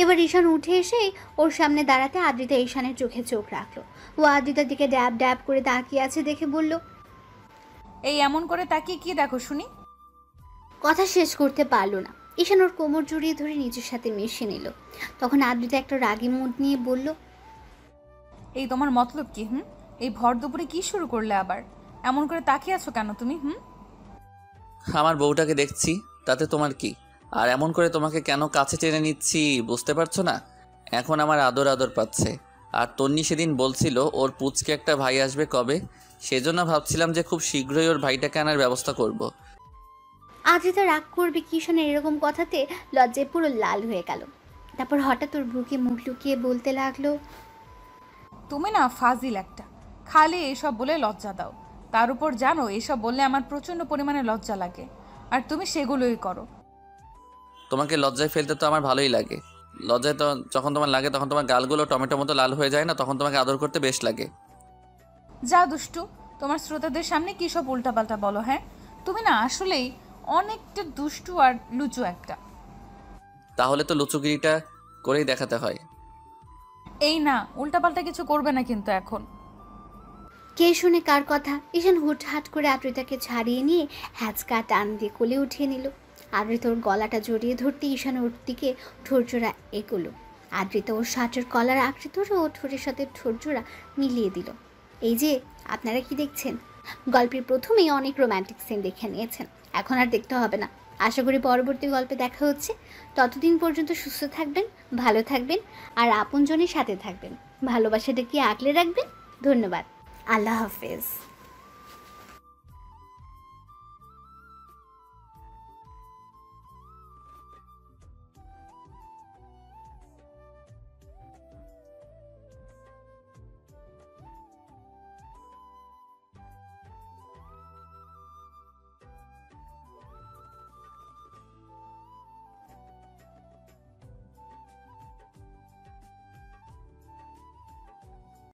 এবার ঈশান উঠে এসে ওর সামনে দাঁড়াতে আদ্রিতা ঈশানের চোখে চোখ রাখলো। ও আদ্রিতার দিকে ড্যাব ড্যাব করে তাকিয়ে আছে দেখে বলল, এই এমন করে তাকিয়ে কি দেখো শুনি? কথা শেষ করতে পারলো না। ঈশান ওর কোমর জড়িয়ে ধরে নিজের সাথে মিশে নিল। তখন আদ্রিতা একটা রাগী মুড নিয়ে বলল, এই তোমার মতলব কি? এই ভর দুপুরে কি শুরু করলে আবার? এমন করে তাকিয়ে আছো কেন তুমি? আমার বউটাকে দেখছি, তাতে তোমার কি? আর এমন করে তোমাকে কেন কাছে টেনে নিচ্ছি বুঝতে পারছো না? এখন আমার আদর আদর পাচ্ছে। আর তন্নি সেদিন বলছিল ওর পুচকে একটা ভাই আসবে কবে, সেজন্য ভাবছিলাম যে খুব শীঘ্রই ওর ভাইটাকে আনার ব্যবস্থা করব। আদ্রিতা রাগ করবে কি ঈশানের এরকম কথাতে লজ্জায় পুরো লাল হয়ে গেল। তারপর হঠাৎ ওর বুকে মুখ লুকিয়ে বলতে লাগলো, তুমি না ফাজিল একটা, খালি এসব বলে লজ্জা দাও। তার উপর জানো এসব বললে আমার প্রচণ্ড পরিমাণে লজ্জা লাগে, আর তুমি সেগুলোই করো। তোমাকে লজ্জায় ফেলতে তো আমার ভালোই লাগে। লজ্জায় তো যখন তোমার লাগে তখন তোমার গালগুলো টমেটো মতো লাল হয়ে যায় না, তখন তোমাকে আদর করতে বেশ লাগে। যা দুষ্টু, তোমার শ্রোতাদের সামনে কী সব উল্টাপাল্টা বলো? তুমি না আসলেই অনেকটা দুষ্টু আর লুচু একটা। তাহলে তো লুচুগিরিটা করেই দেখাতে হয়। এই না, উল্টাপাল্টা কিছু করবে না কিন্তু এখন। কে শুনে কার কথা? ঈশান হুটহাট করে আদ্রিতাকে ছাড়িয়ে নিয়ে হ্যাঁচকা টান দিয়ে কোলে উঠিয়ে নিল। আদ্রিতা ওর গলাটা জড়িয়ে ধরতে ঈশান ওর দিকে ঠোরজোড়া এগোলো। আদ্রিতা ওর শার্টের কলার আঁকড়ে ধরে ও ঠোঁটের সাথে ঠোরজোড়া মিলিয়ে দিল। এই যে আপনারা কি দেখছেন, গল্পের প্রথমেই অনেক রোম্যান্টিক সিন দেখে নিয়েছেন, এখন আর দেখতে হবে না। আশা করি পরবর্তী গল্পে দেখা হচ্ছে। ততদিন পর্যন্ত সুস্থ থাকবেন, ভালো থাকবেন আর আপনজনের সাথে থাকবেন। ভালোবাসাটা কি আগলে রাখবেন। ধন্যবাদ। আল্লাহ হাফেজ।